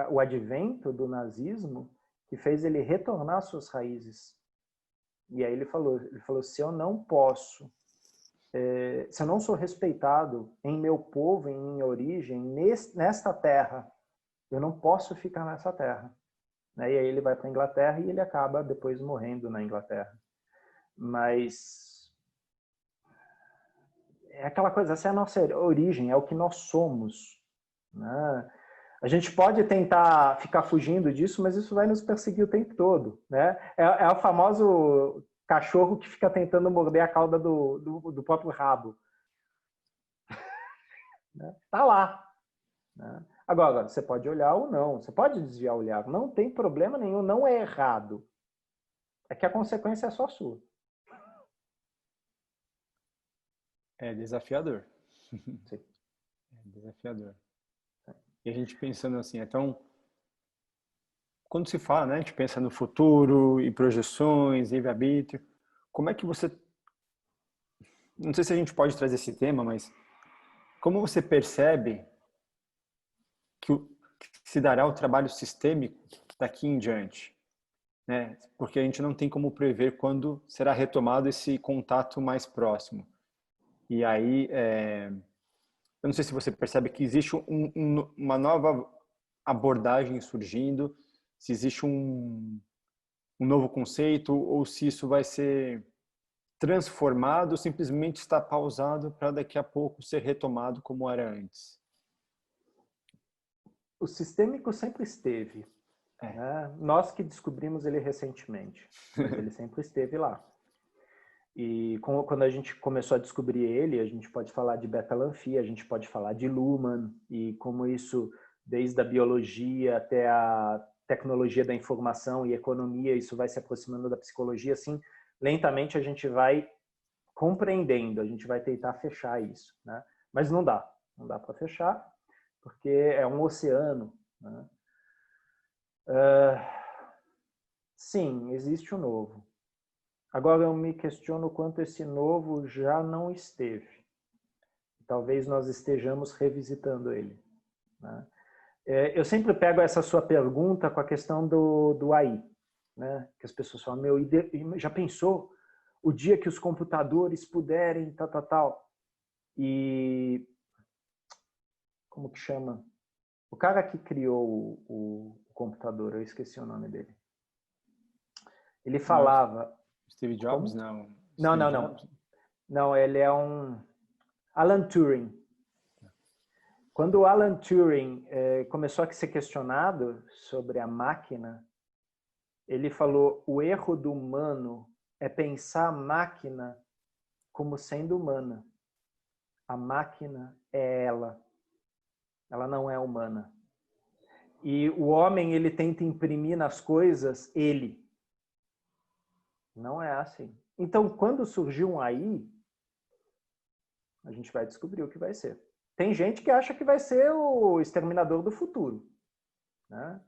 o advento do nazismo que fez ele retornar às suas raízes. E aí ele falou, se eu não posso, se eu não sou respeitado em meu povo, em minha origem, nesta terra, eu não posso ficar nessa terra. E aí ele vai para a Inglaterra e ele acaba depois morrendo na Inglaterra. Mas é aquela coisa, essa é a nossa origem, é o que nós somos. Né? A gente pode tentar ficar fugindo disso, mas isso vai nos perseguir o tempo todo. Né? É o famoso cachorro que fica tentando morder a cauda do próprio rabo. Está lá. Né? Agora, você pode olhar ou não, você pode desviar o olhar, não tem problema nenhum, não é errado. É que a consequência é só sua. É desafiador. Sim. É desafiador. E a gente pensando assim, então, quando se fala, né, a gente pensa no futuro e projeções, livre-arbítrio, como é que você, não sei se a gente pode trazer esse tema, mas como você percebe que se dará o trabalho sistêmico daqui em diante? Né? Porque a gente não tem como prever quando será retomado esse contato mais próximo. E aí, eu não sei se você percebe que existe uma nova abordagem surgindo, se existe um novo conceito ou se isso vai ser transformado ou simplesmente está pausado para daqui a pouco ser retomado como era antes. O sistêmico sempre esteve. Né? Nós que descobrimos ele recentemente, mas ele sempre esteve lá. E quando a gente começou a descobrir ele, a gente pode falar de Beta-Lanfia, a gente pode falar de Luhmann, e como isso, desde a biologia até a tecnologia da informação e economia, isso vai se aproximando da psicologia, assim, lentamente a gente vai compreendendo, a gente vai tentar fechar isso. Né? Mas não dá para fechar, porque é um oceano. Né? Sim, existe o novo. Agora eu me questiono quanto esse novo já não esteve. Talvez nós estejamos revisitando ele. Né? Eu sempre pego essa sua pergunta com a questão do AI, né? Que as pessoas falam, já pensou o dia que os computadores puderem, tal. E como que chama? O cara que criou o computador, eu esqueci o nome dele. Ele falava... Steve Jobs, como? não. Não. Não, ele é um... Alan Turing. Quando o Alan Turing começou a ser questionado sobre a máquina, ele falou, o erro do humano é pensar a máquina como sendo humana. A máquina é ela. Ela não é humana. E o homem, ele tenta imprimir nas coisas ele. Não é assim. Então, quando surgiu um AI, a gente vai descobrir o que vai ser. Tem gente que acha que vai ser o exterminador do futuro, né?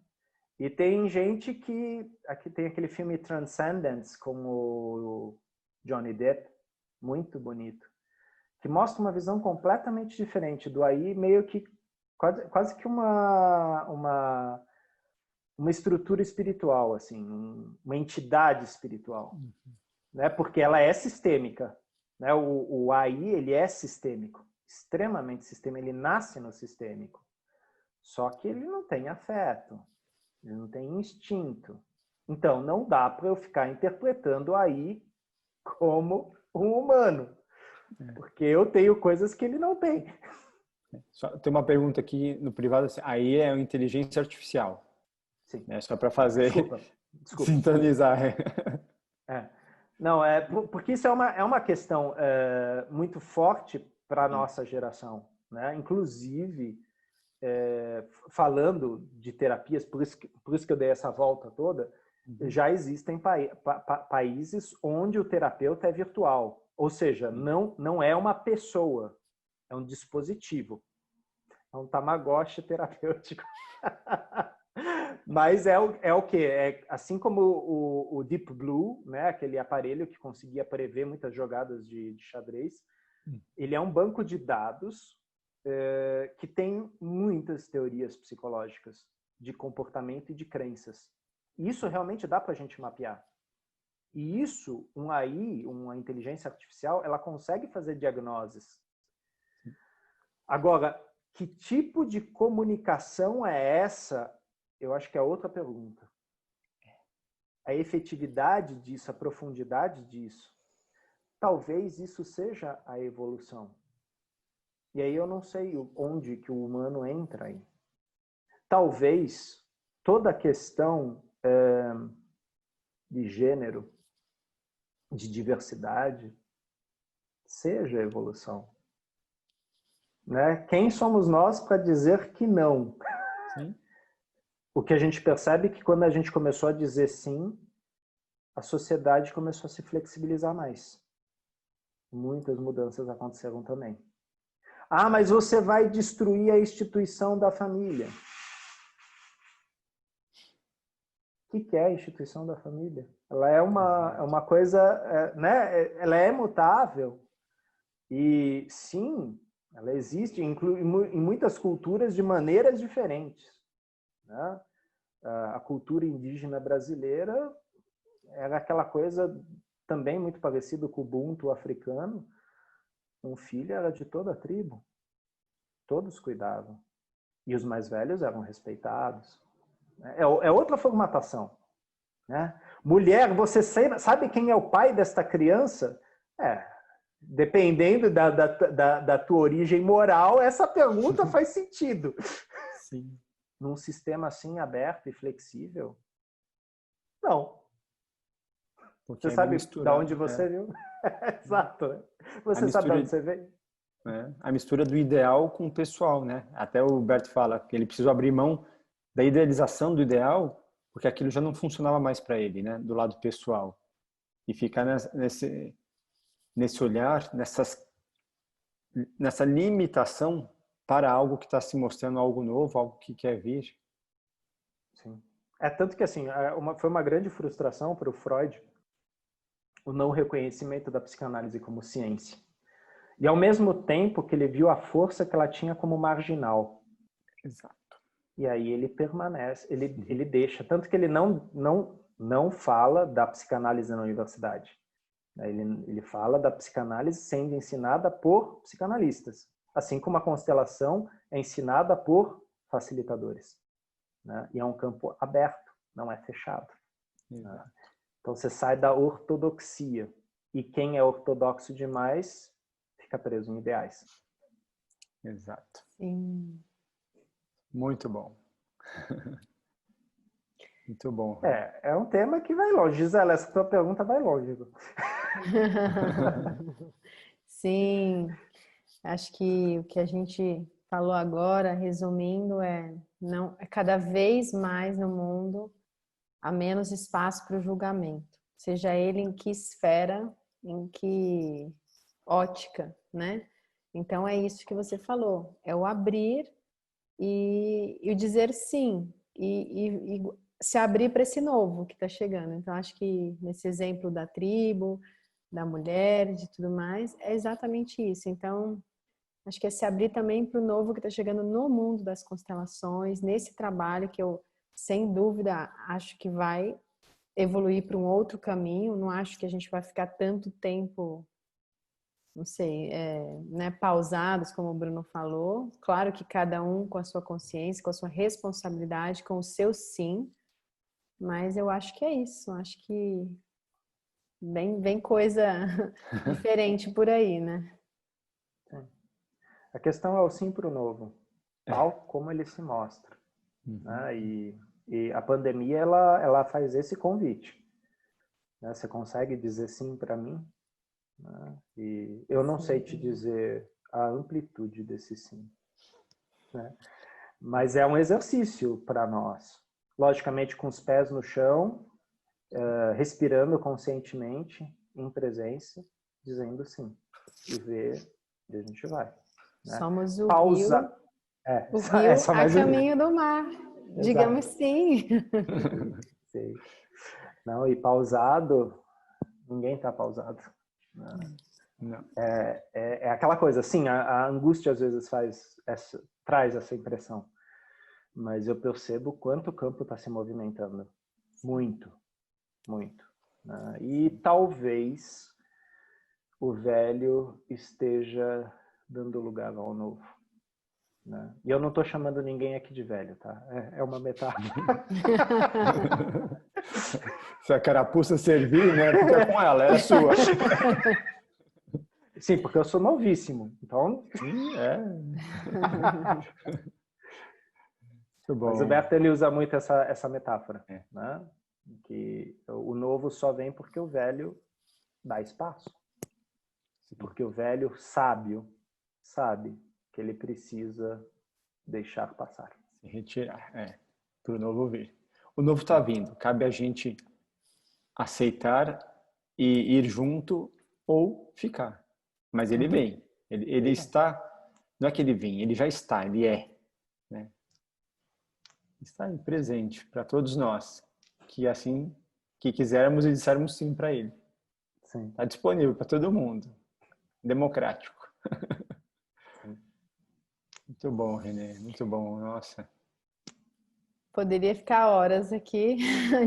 E tem gente que... Aqui tem aquele filme Transcendence, com o Johnny Depp, muito bonito, que mostra uma visão completamente diferente do AI, meio que quase que uma estrutura espiritual, assim, uma entidade espiritual, né? Porque ela é sistêmica, né? O AI, ele é sistêmico, extremamente sistêmico, ele nasce no sistêmico, só que ele não tem afeto, ele não tem instinto. Então, não dá para eu ficar interpretando o AI como um humano, porque eu tenho coisas que ele não tem. Tem uma pergunta aqui no privado, assim, aí é uma inteligência artificial. Sim. Né? Só para fazer... Desculpa. Sintonizar. Não, porque isso é uma questão muito forte para a nossa geração, né? Inclusive, falando de terapias, por isso que eu dei essa volta toda, já existem países onde o terapeuta é virtual, ou seja, não é uma pessoa, é um dispositivo, é um Tamagotchi terapêutico. Mas é o quê? Assim como o Deep Blue, né, aquele aparelho que conseguia prever muitas jogadas de xadrez, ele é um banco de dados que tem muitas teorias psicológicas de comportamento e de crenças. Isso realmente dá para a gente mapear. E isso, um AI, uma inteligência artificial, ela consegue fazer diagnoses. Agora, que tipo de comunicação é essa? Eu acho que é outra pergunta. A efetividade disso, a profundidade disso. Talvez isso seja a evolução. E aí eu não sei onde que o humano entra aí. Talvez toda a questão de gênero, de diversidade, seja a evolução. Né? Quem somos nós para dizer que não? Sim. O que a gente percebe é que quando a gente começou a dizer sim, a sociedade começou a se flexibilizar mais. Muitas mudanças aconteceram também. Ah, mas você vai destruir a instituição da família. O que é a instituição da família? Ela é uma coisa, né? Ela é mutável. E sim, ela existe em muitas culturas de maneiras diferentes. Né? A cultura indígena brasileira era aquela coisa também muito parecida com o Ubuntu africano. Um filho era de toda a tribo. Todos cuidavam. E os mais velhos eram respeitados. É outra formatação. Né? Mulher, você sabe quem é o pai desta criança? Dependendo da tua origem moral, essa pergunta faz sentido. Sim. Num sistema assim aberto e flexível? Não. Porque você sabe de onde você viu? Exato. Né? Você sabe de onde você veio? A mistura do ideal com o pessoal, né? Até o Bert fala que ele precisou abrir mão da idealização do ideal, porque aquilo já não funcionava mais para ele, né? Do lado pessoal. E ficar nesse olhar, nessa limitação para algo que está se mostrando algo novo, algo que quer vir. Sim. Tanto que assim, foi uma grande frustração para o Freud o não reconhecimento da psicanálise como ciência. E ao mesmo tempo que ele viu a força que ela tinha como marginal. Exato. E aí ele permanece, ele deixa, tanto que ele não fala da psicanálise na universidade. Ele fala da psicanálise sendo ensinada por psicanalistas, assim como a constelação é ensinada por facilitadores, né? E é um campo aberto, não é fechado. Né? Então você sai da ortodoxia, e quem é ortodoxo demais fica preso em ideais. Exato. Sim. Muito bom. Muito bom. É um tema que vai longe. Gisela, essa tua pergunta vai longe. Sim, acho que o que a gente falou agora, resumindo, é cada vez mais no mundo há menos espaço para o julgamento, seja ele em que esfera, em que ótica, né? Então é isso que você falou, é o abrir e o dizer sim e se abrir para esse novo que está chegando. Então acho que nesse exemplo da tribo, da mulher, de tudo mais, é exatamente isso. Então acho que é se abrir também para o novo que está chegando no mundo das constelações, nesse trabalho que eu, sem dúvida, acho que vai evoluir para um outro caminho. Não acho que a gente vai ficar tanto tempo, não sei, né, pausados, como o Bruno falou. Claro que cada um com a sua consciência, com a sua responsabilidade, com o seu sim, mas eu acho que é isso. Acho que vem coisa diferente por aí, né? A questão é o sim para o novo, tal como ele se mostra. Né? E a pandemia, ela faz esse convite. Né? Você consegue dizer sim para mim? Né? E eu não sei te dizer a amplitude desse sim. Né? Mas é um exercício para nós. Logicamente, com os pés no chão, respirando conscientemente, em presença, dizendo sim. E ver onde a gente vai. Né? Somos o Pausa. rio, o rio a caminho do mar. Exato. Digamos sim. Sim. Não, e pausado, ninguém está pausado. Não. É aquela coisa, assim, a angústia às vezes traz essa impressão. Mas eu percebo quanto o campo está se movimentando. Muito, muito. Né? E talvez o velho esteja dando lugar ao novo. Né? E eu não estou chamando ninguém aqui de velho, tá? É uma metáfora. Se a carapuça servir, né? Fica com ela, é sua. Sim, porque eu sou novíssimo. Então. Muito bom. Mas o Berto, ele usa muito essa metáfora. Né? Que o novo só vem porque o velho dá espaço. Porque o velho sábio sabe que ele precisa deixar passar. Se retirar, para o novo vir. O novo está vindo, cabe a gente aceitar e ir junto ou ficar. Mas ele vem, ele está, não é que ele vem, ele já está, ele é. Né? Está aí, presente para todos nós, que assim, que quisermos e dissermos sim para ele. Está disponível para todo mundo, democrático. Muito bom, Renê, muito bom, nossa. Poderia ficar horas aqui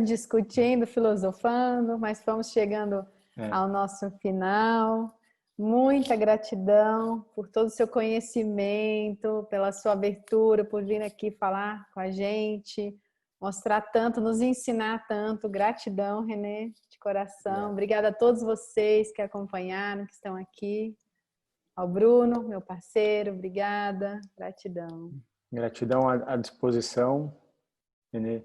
discutindo, filosofando, mas fomos chegando ao nosso final. Muita gratidão por todo o seu conhecimento, pela sua abertura, por vir aqui falar com a gente, mostrar tanto, nos ensinar tanto. Gratidão, Renê, de coração. Obrigada a todos vocês que acompanharam, que estão aqui. Ao Bruno, meu parceiro, obrigada. Gratidão. Gratidão à disposição, Renê,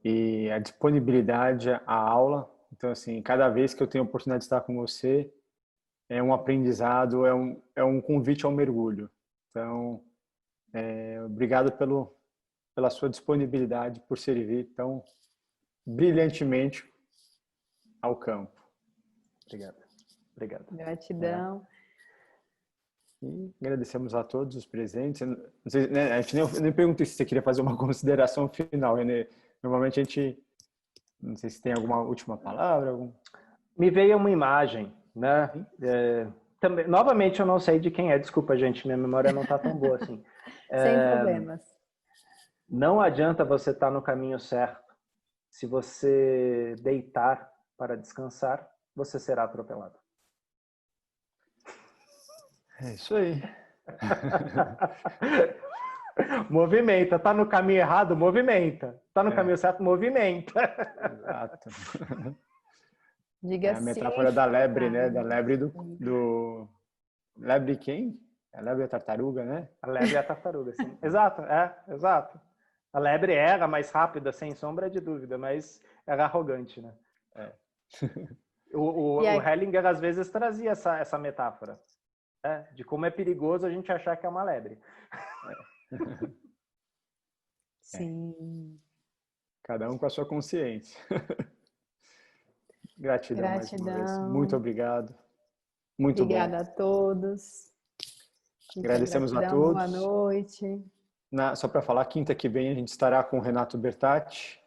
e a disponibilidade à aula. Então, assim, cada vez que eu tenho a oportunidade de estar com você, é um aprendizado, é um convite ao mergulho. Então, obrigado pela sua disponibilidade, por servir tão brilhantemente ao campo. Obrigado. Gratidão. E agradecemos a todos os presentes. Não sei, né, a gente nem perguntei se você queria fazer uma consideração final, Renê. Normalmente a gente, não sei se tem alguma última palavra. Me veio uma imagem, né? Também, novamente eu não sei de quem é, desculpa gente, minha memória não está tão boa assim. Sem problemas. Não adianta você estar no caminho certo. Se você deitar para descansar, você será atropelado. É isso aí. Movimenta. Tá no caminho errado? Movimenta. Tá no caminho certo? Movimenta. Exato. Diga A sim. metáfora da lebre, né? Da lebre do... Lebre quem? A lebre é a tartaruga, né? A lebre é a tartaruga, sim. Exato, exato. A lebre era mais rápida, sem sombra de dúvida, mas era arrogante, né? É. O Hellinger, às vezes, trazia essa metáfora. De como é perigoso a gente achar que é uma lebre. Sim. Cada um com a sua consciência. Gratidão mais uma vez. Muito obrigado. Muito Obrigada bom. a todos. Agradecemos a gratidão, todos. Boa noite. Só para falar, quinta que vem a gente estará com o Renato Bertatti.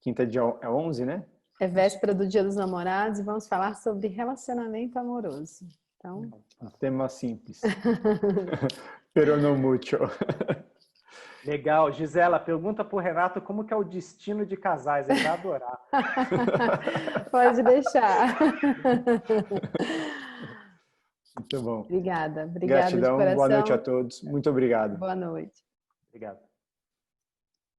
Quinta dia 11, né? É véspera do Dia dos Namorados e vamos falar sobre relacionamento amoroso. Então, um tema simples. Pero no mucho. Legal. Gisela, pergunta para o Renato como que é o destino de casais. Ele vai adorar. Pode deixar. Muito bom. Obrigada. Obrigada de Gratidão. coração. Boa noite a todos. Muito obrigado. Boa noite. Obrigado.